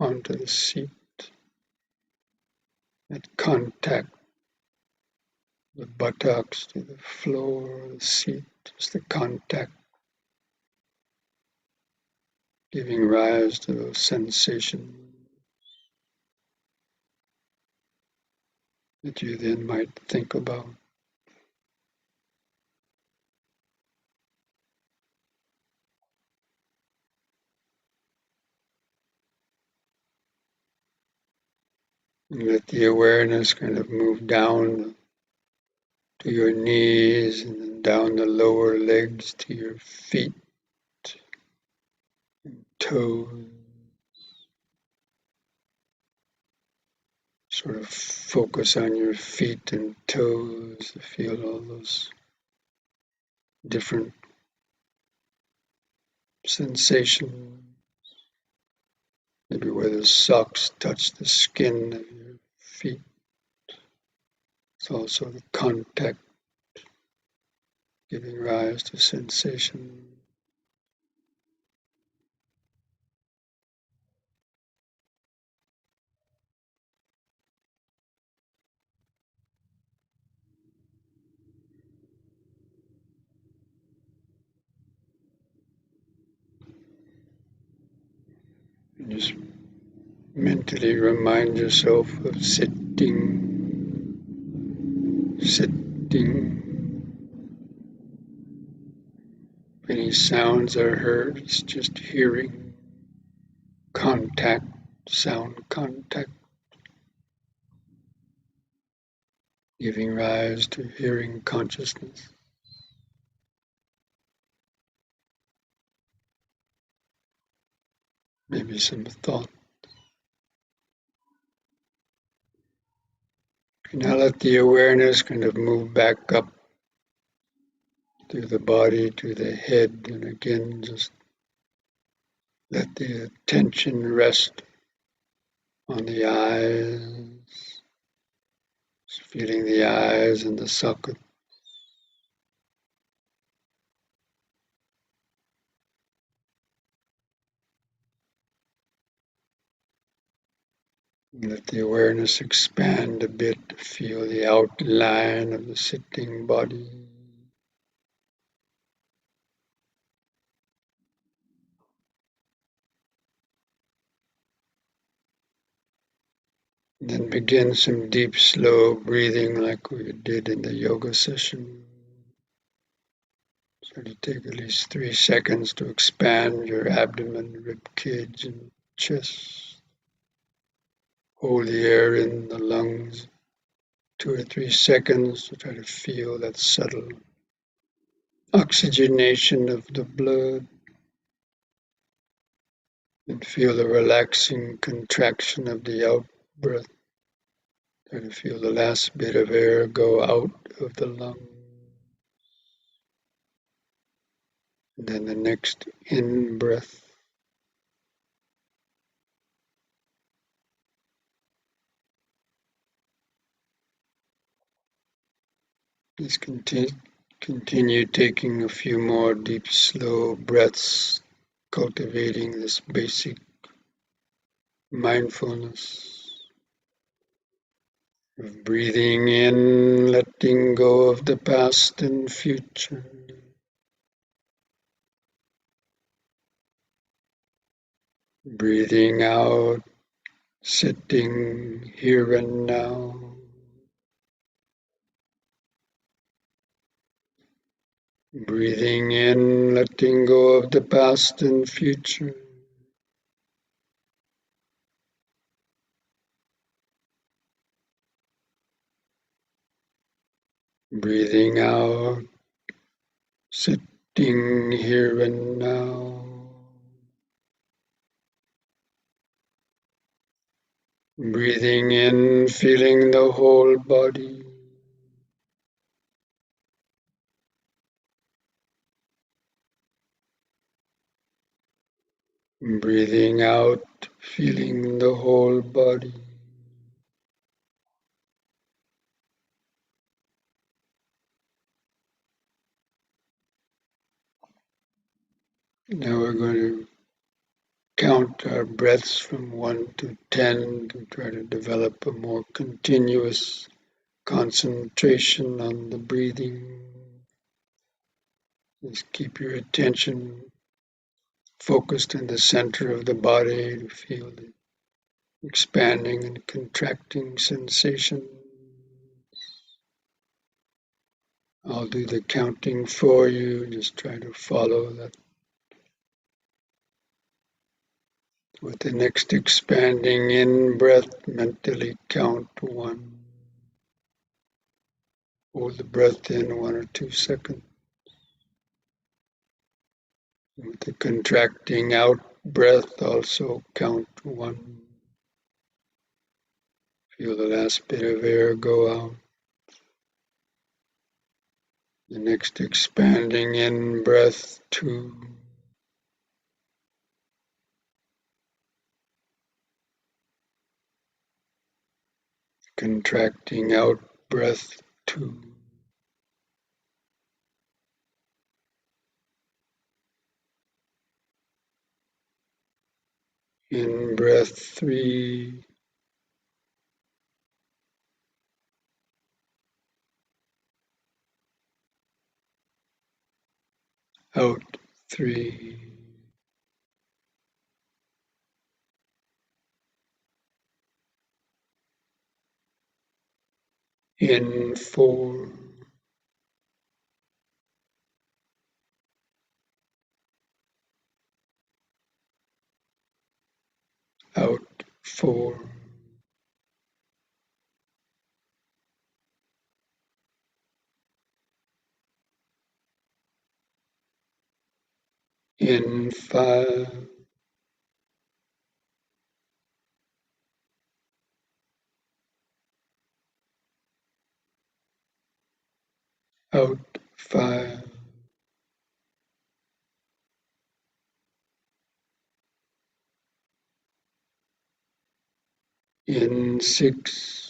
onto the seat. That contact, the buttocks to the floor, the seat, just the contact, giving rise to those sensations that you then might think about. And let the awareness kind of move down to your knees and then down the lower legs to your feet and toes. Sort of focus on your feet and toes, feel all those different sensations. Maybe where the socks touch the skin of your feet. It's also the contact giving rise to sensation. And just mentally remind yourself of sitting. If any sounds are heard, it's just hearing contact, sound contact, giving rise to hearing consciousness. Maybe some thought. And now let the awareness kind of move back up through the body to the head, and again just let the attention rest on the eyes, just feeling the eyes and the socket. Let the awareness expand a bit. Feel the outline of the sitting body. Then begin some deep, slow breathing like we did in the yoga session. So to take at least 3 seconds to expand your abdomen, rib cage, and chest. Hold the air in the lungs 2 or 3 seconds to try to feel that subtle oxygenation of the blood. And feel the relaxing contraction of the out breath. Try to feel the last bit of air go out of the lung. And then the next in breath. Just continue taking a few more deep, slow breaths, cultivating this basic mindfulness of breathing in, letting go of the past and future. Breathing out, sitting here and now. Breathing in, letting go of the past and future. Breathing out, sitting here and now. Breathing in, feeling the whole body. Breathing out, feeling the whole body. Now we're going to count our breaths from 1 to 10 to try to develop a more continuous concentration on the breathing. Just keep your attention focused in the center of the body to feel the expanding and contracting sensation. I'll do the counting for you. Just try to follow that. With the next expanding in breath, mentally count 1. Hold the breath in 1 or 2 seconds. With the contracting out breath, also count 1. Feel the last bit of air go out. The next expanding in breath, 2. Contracting out breath, 2. In breath, 3. Out, 3. In, 4. Out, 4. In, 5. Out, 5. In, 6.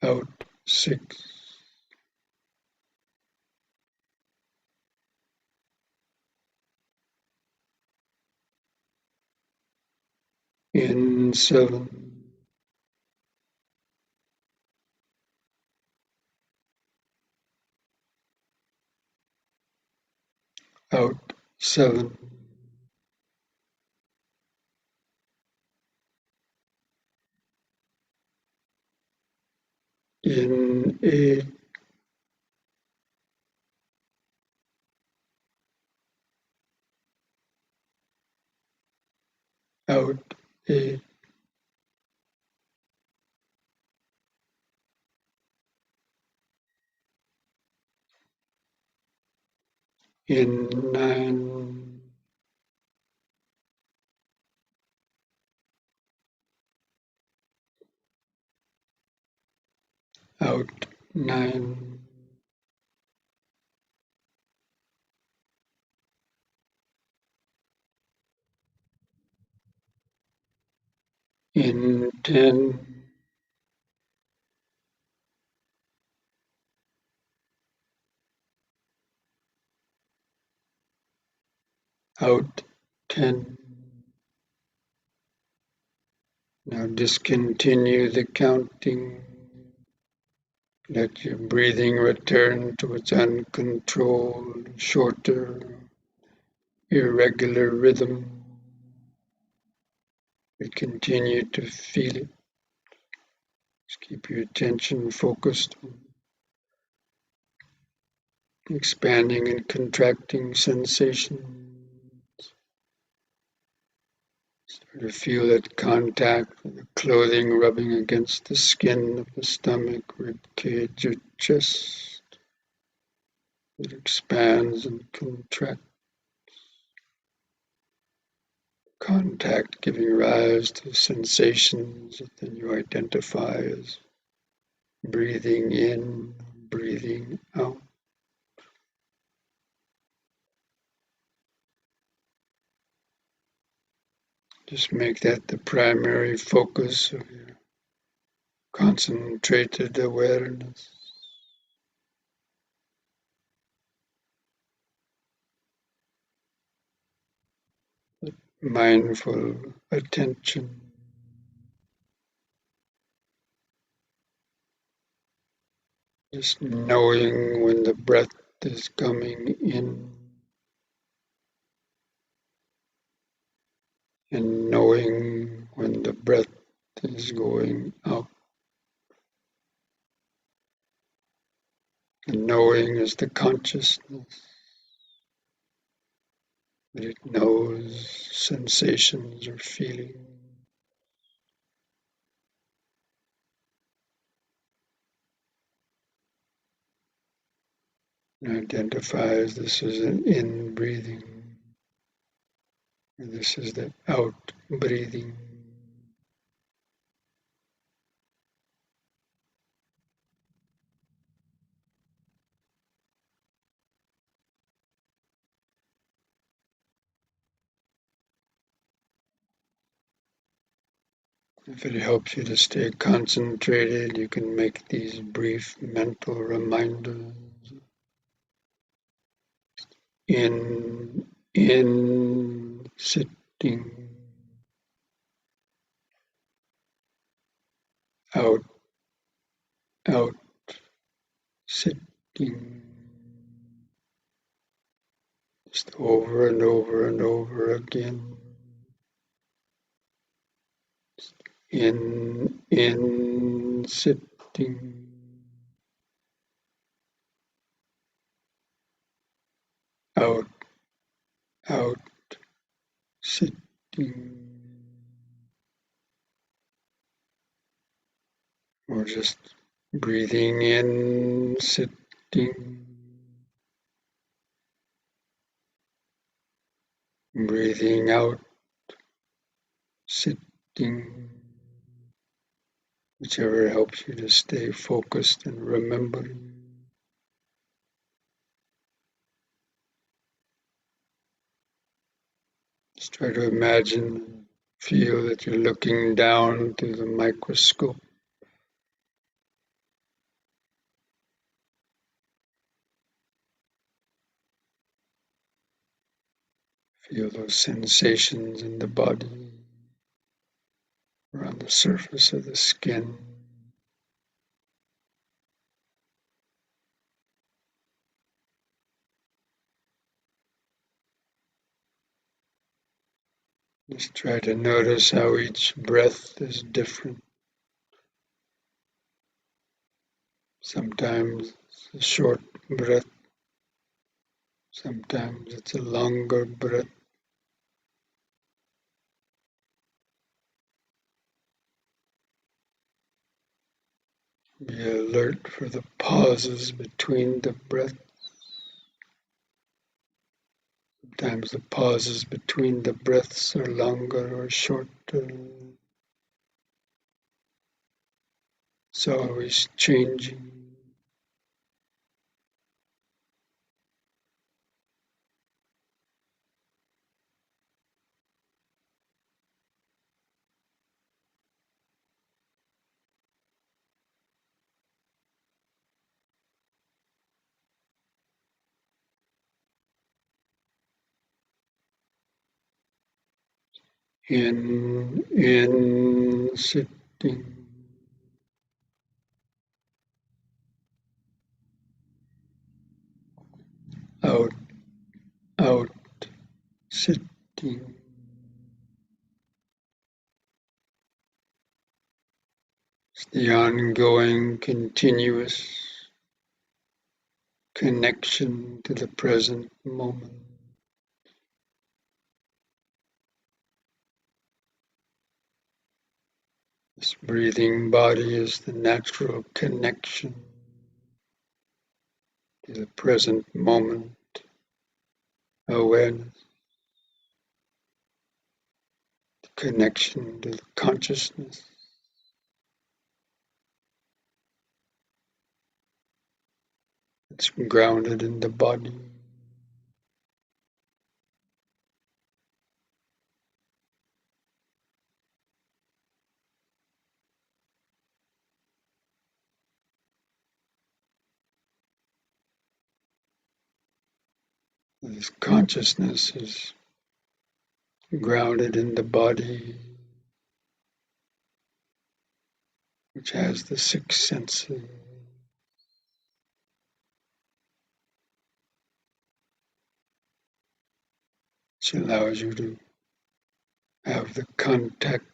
Out, 6. in 7, out 7, in 8, out 8, in 9, out 9, in 10, out 10. Now discontinue the counting. Let your breathing return to its uncontrolled, shorter, irregular rhythm. But continue to feel it. Just keep your attention focused on expanding and contracting sensation. Start to feel that contact with the clothing rubbing against the skin of the stomach, rib cage, or chest. It expands and contracts. Contact giving rise to sensations that then you identify as breathing in, breathing out. Just make that the primary focus of your concentrated awareness. Mindful attention. Just knowing when the breath is coming in and knowing when the breath is going out. And knowing is the consciousness that it knows sensations or feelings. And identifies this as an in breathing, and this is the out breathing. If it helps you to stay concentrated, you can make these brief mental reminders. In, sitting, out, out, sitting. Just over and over and over again. In, sitting. Out, out, sitting. Or just breathing in, sitting. Breathing out, sitting. Whichever helps you to stay focused and remembering. Just try to imagine, feel that you're looking down through the microscope. Feel those sensations in the body. or on the surface of the skin. Just try to notice how each breath is different. Sometimes it's a short breath, sometimes it's a longer breath. Be alert for the pauses between the breaths. Sometimes the pauses between the breaths are longer or shorter. It's always changing. In, sitting. Out, out, sitting. It's the ongoing, continuous connection to the present moment. This breathing body is the natural connection to the present moment awareness, the connection to the consciousness. It's grounded in the body. This consciousness is grounded in the body, which has the six senses, which allows you to have the contact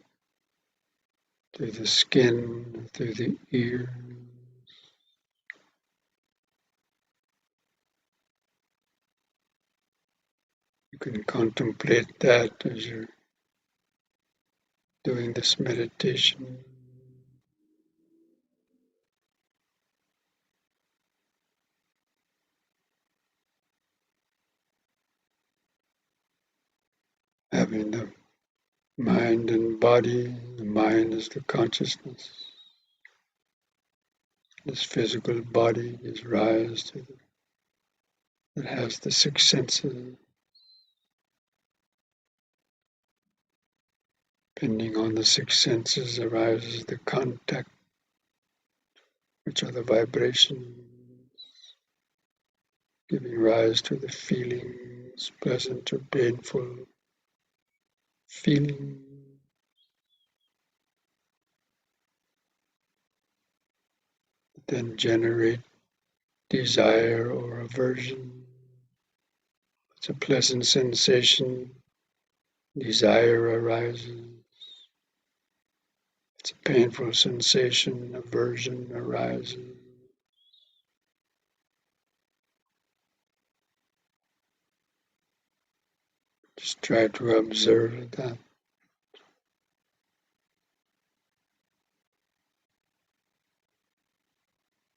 through the skin, through the ear. You can contemplate that as you're doing this meditation. Having the mind and body, the mind is the consciousness. This physical body gives rise to it has the six senses. Depending on the six senses arises the contact, which are the vibrations, giving rise to the feelings, pleasant or painful feeling. Then generate desire or aversion. It's a pleasant sensation. Desire arises. It's a painful sensation. Aversion arises. Just try to observe that.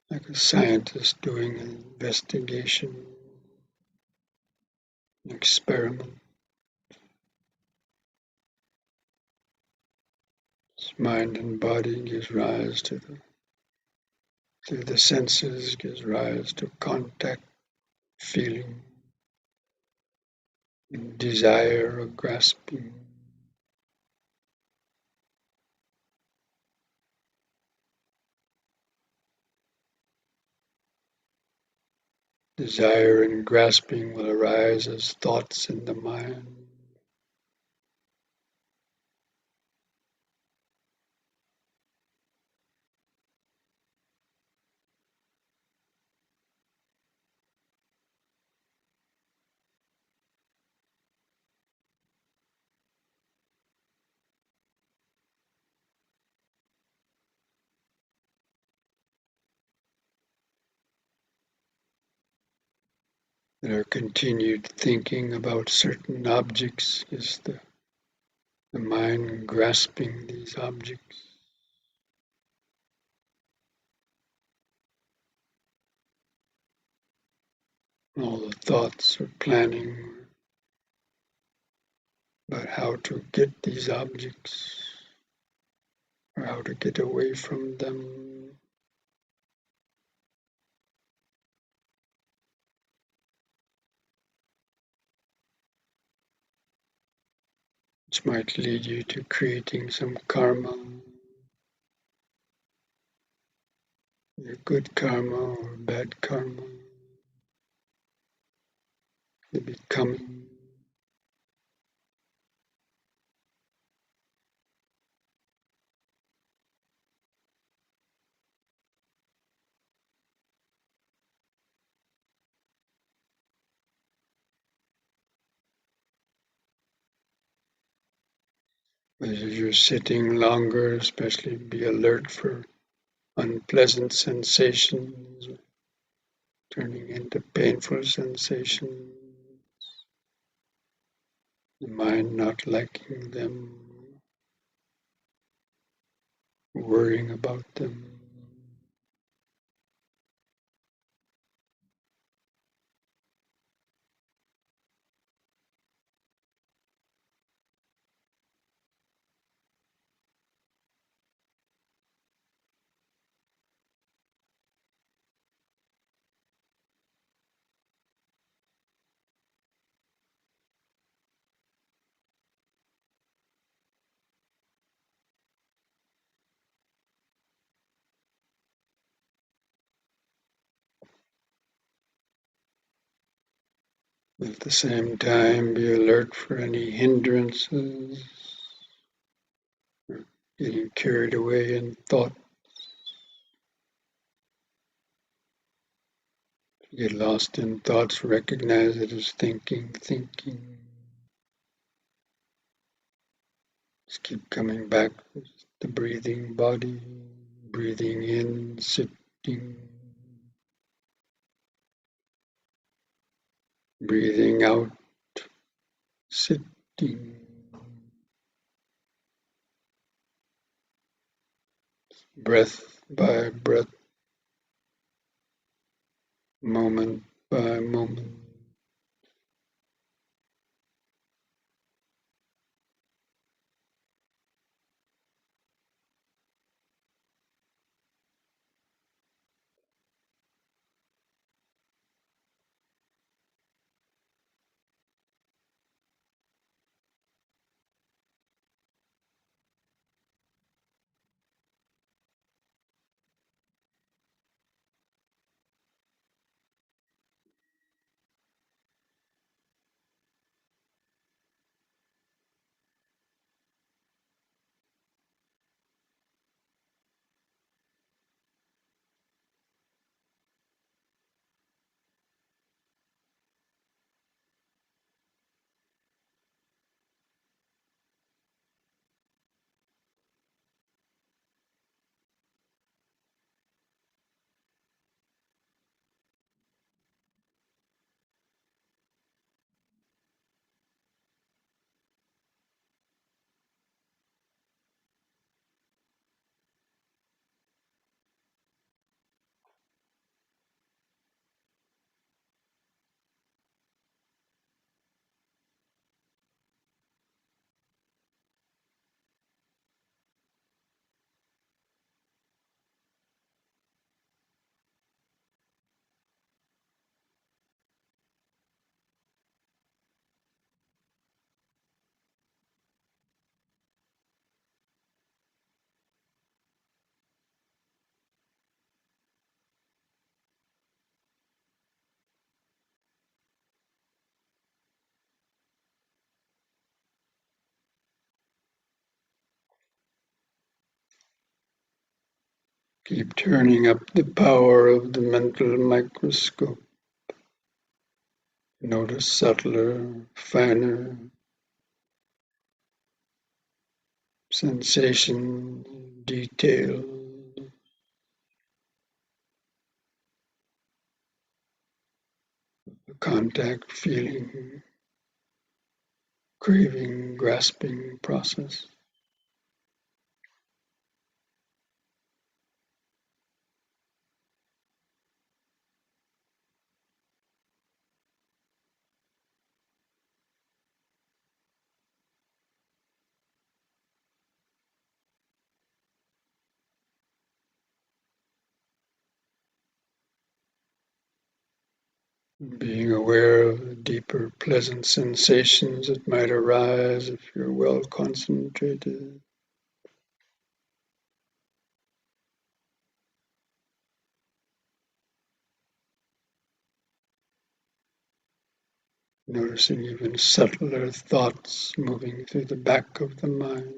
Like a scientist doing an investigation, an experiment. Mind and body gives rise to through the senses, gives rise to contact, feeling, and desire or grasping. Desire and grasping will arise as thoughts in the mind. that our continued thinking about certain objects is the mind grasping these objects. All the thoughts or planning about how to get these objects or how to get away from them, which might lead you to creating some karma, either good karma or bad karma, the becoming. As you're sitting longer, especially be alert for unpleasant sensations turning into painful sensations, the mind not liking them, worrying about them. At the same time, be alert for any hindrances, or getting carried away in thought. If you get lost in thoughts, recognize it as thinking. Just keep coming back to the breathing body, breathing in, sitting, breathing out, sitting. Breath by breath, moment by moment. Keep turning up the power of the mental microscope. Notice subtler, finer sensation, detail. contact, feeling, craving, grasping process. Being aware of the deeper pleasant sensations that might arise if you're well concentrated. Noticing even subtler thoughts moving through the back of the mind.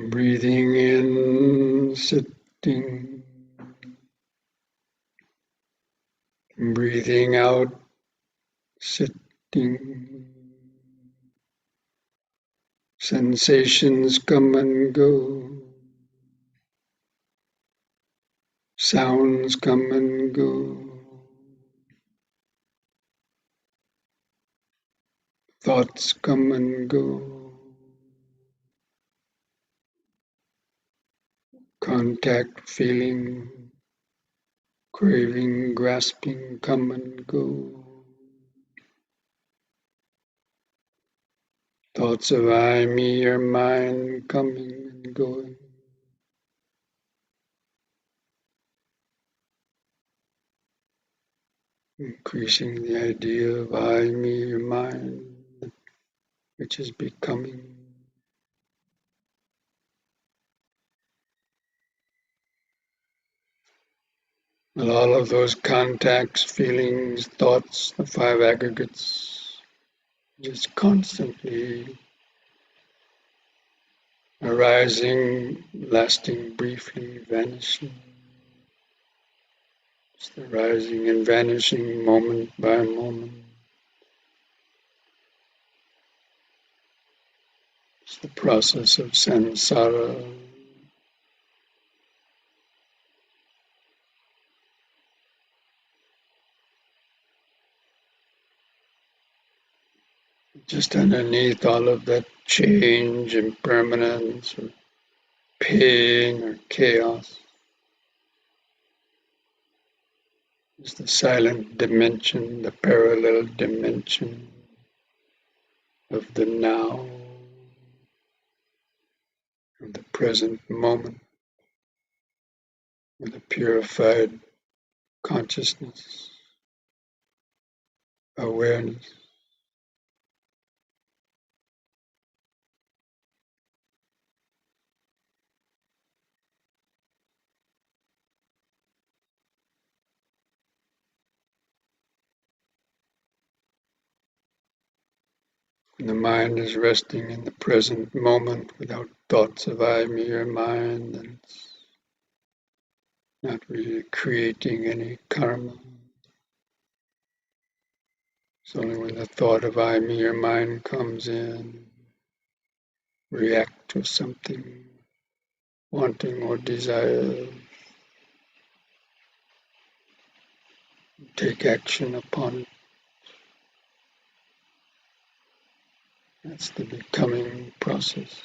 Breathing in, sitting. Breathing out, sitting. Sensations come and go. Sounds come and go. Thoughts come and go. Contact, feeling, craving, grasping come and go. Thoughts of I, me, or mine coming and going. Increasing the idea of I, me, or mine, which is becoming. And all of those contacts, feelings, thoughts, the five aggregates, just constantly arising, lasting briefly, vanishing. It's the rising and vanishing moment by moment. It's the process of samsara. Just underneath all of that change, impermanence, or pain, or chaos, is the silent dimension, the parallel dimension of the now, of the present moment, of the purified consciousness, awareness. And the mind is resting in the present moment without thoughts of I, me, or mine, and it's not really creating any karma. It's only when the thought of I, me, or mine comes in, react to something, wanting or desire, take action upon it. That's the becoming process.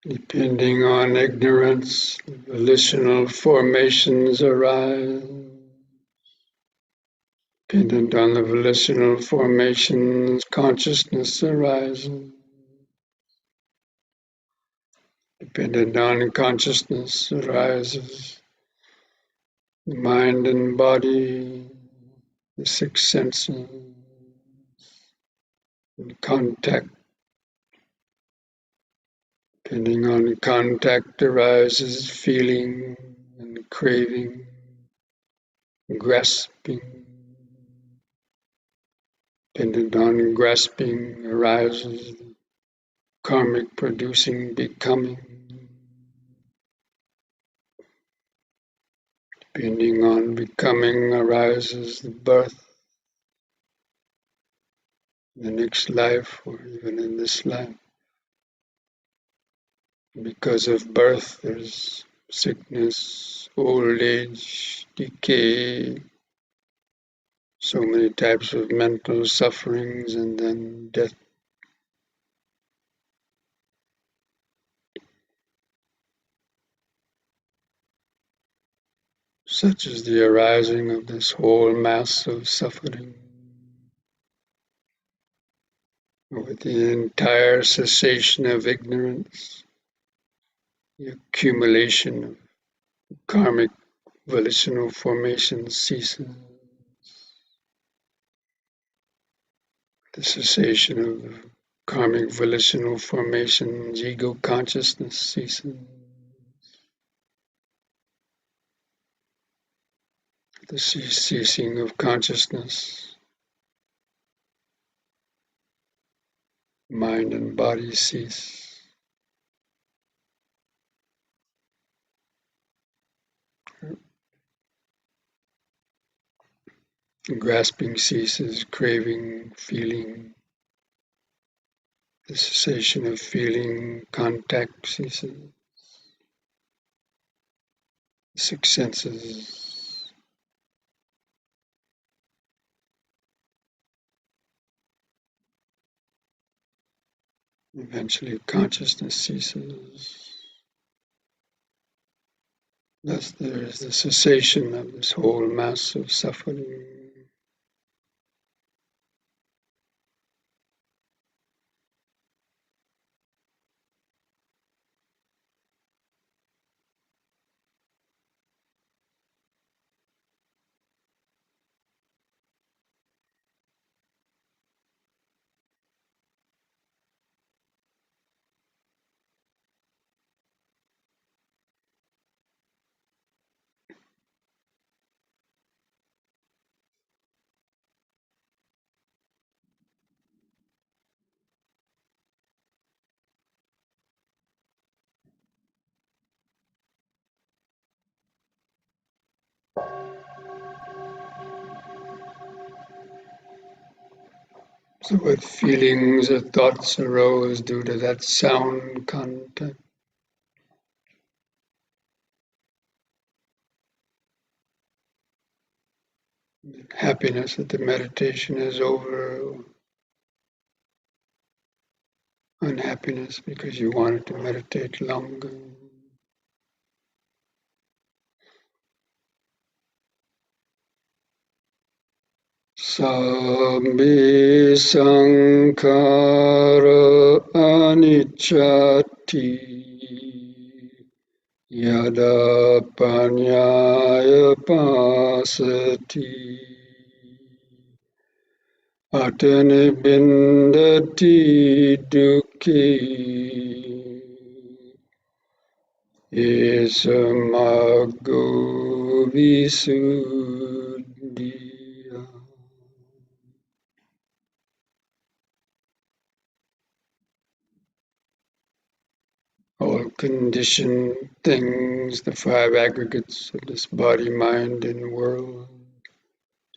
Depending on ignorance, volitional formations arise. Dependent on the volitional formations, consciousness arises. Dependent on consciousness arises the mind and body, the six senses, and contact. Depending on contact arises feeling and craving, grasping. Dependent on grasping arises karmic producing becoming. Depending on becoming arises the birth, the next life, or even in this life. Because of birth, there's sickness, old age, decay, so many types of mental sufferings, and then death. Such is the arising of this whole mass of suffering, with the entire cessation of ignorance, the accumulation of karmic volitional formation ceases, the cessation of karmic volitional formations, ego consciousness ceases, the ceasing of consciousness, mind and body cease. Grasping ceases, craving, feeling, the cessation of feeling, contact ceases, the six senses, eventually consciousness ceases. Thus there is the cessation of this whole mass of suffering. So what feelings or thoughts arose due to that sound contact? Happiness that the meditation is over, unhappiness because you wanted to meditate longer. Sabbe sankhara anicchati yada panyaya pasati atani bindati dukkhi Isamago Visuddhiya. All conditioned things, the five aggregates of this body, mind, and world,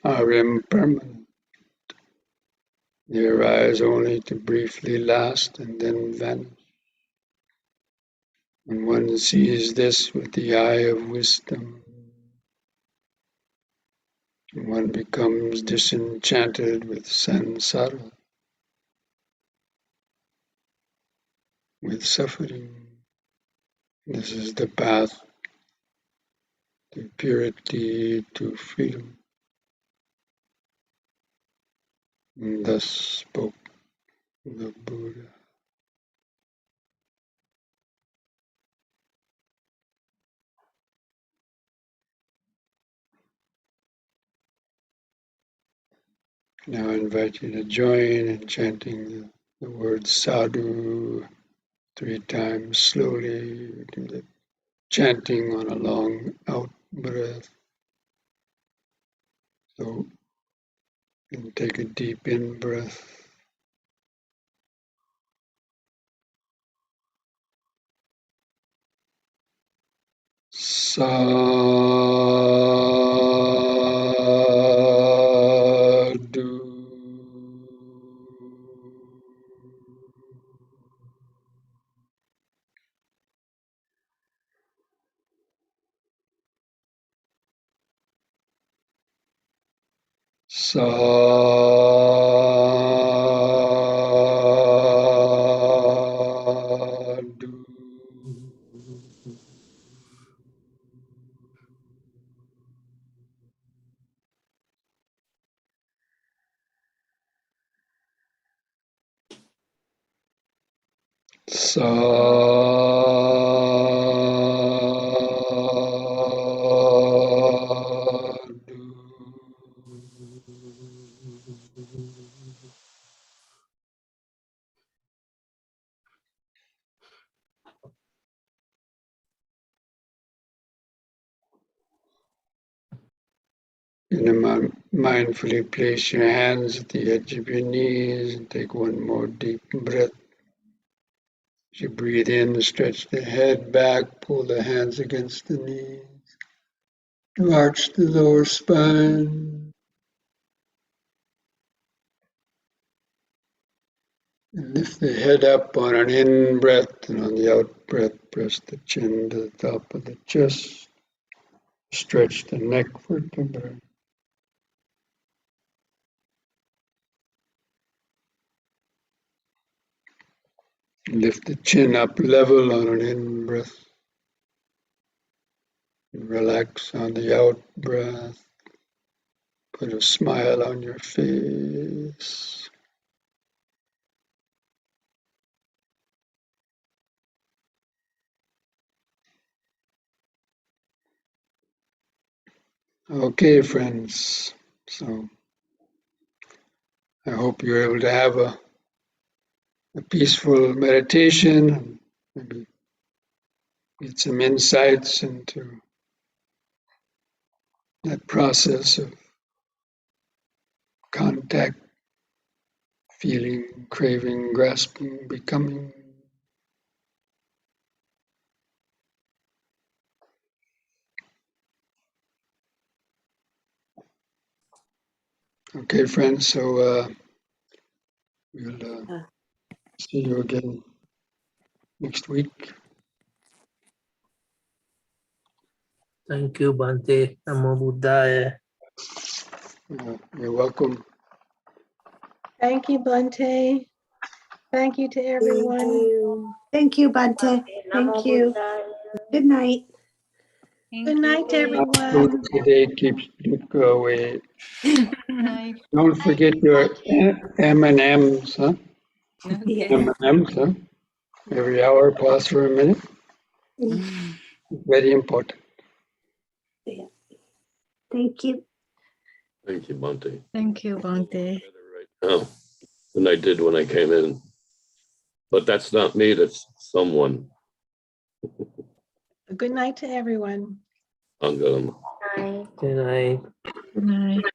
are impermanent. They arise only to briefly last and then vanish. When one sees this with the eye of wisdom, one becomes disenchanted with samsara, with suffering. This is the path to purity, to freedom. And thus spoke the Buddha. Now I invite you to join in chanting the word sadhu 3 times slowly. Do the chanting on a long out breath. So and take a deep in breath. Sadhu. Sadhu. And mindfully place your hands at the edge of your knees and take one more deep breath. As you breathe in, stretch the head back, pull the hands against the knees, arch the lower spine, and lift the head up on an in-breath, and on the out-breath, press the chin to the top of the chest, stretch the neck vertebra. Lift the chin up level on an in-breath. Relax on the out-breath. Put a smile on your face. Okay, friends. So I hope you're able to have a peaceful meditation, maybe get some insights into that process of contact, feeling, craving, grasping, becoming. Okay, friends, so we'll see you again next week. Thank you, Bhante. Namo Buddhaya. You're welcome. Thank you, Bhante. Thank you to everyone. Thank you, Bhante. Thank you. Good night. Good night, everyone. Today keeps Dukkha away. Don't forget your M&Ms, huh? Yeah. M&Ms, huh? Every hour, pause for a minute. Very important. Yeah. Thank you. Thank you, Bhante. Thank you, Bhante. Right now than I did when I came in. But that's not me, that's someone. Good night to everyone. I'm going. Good night. Good night.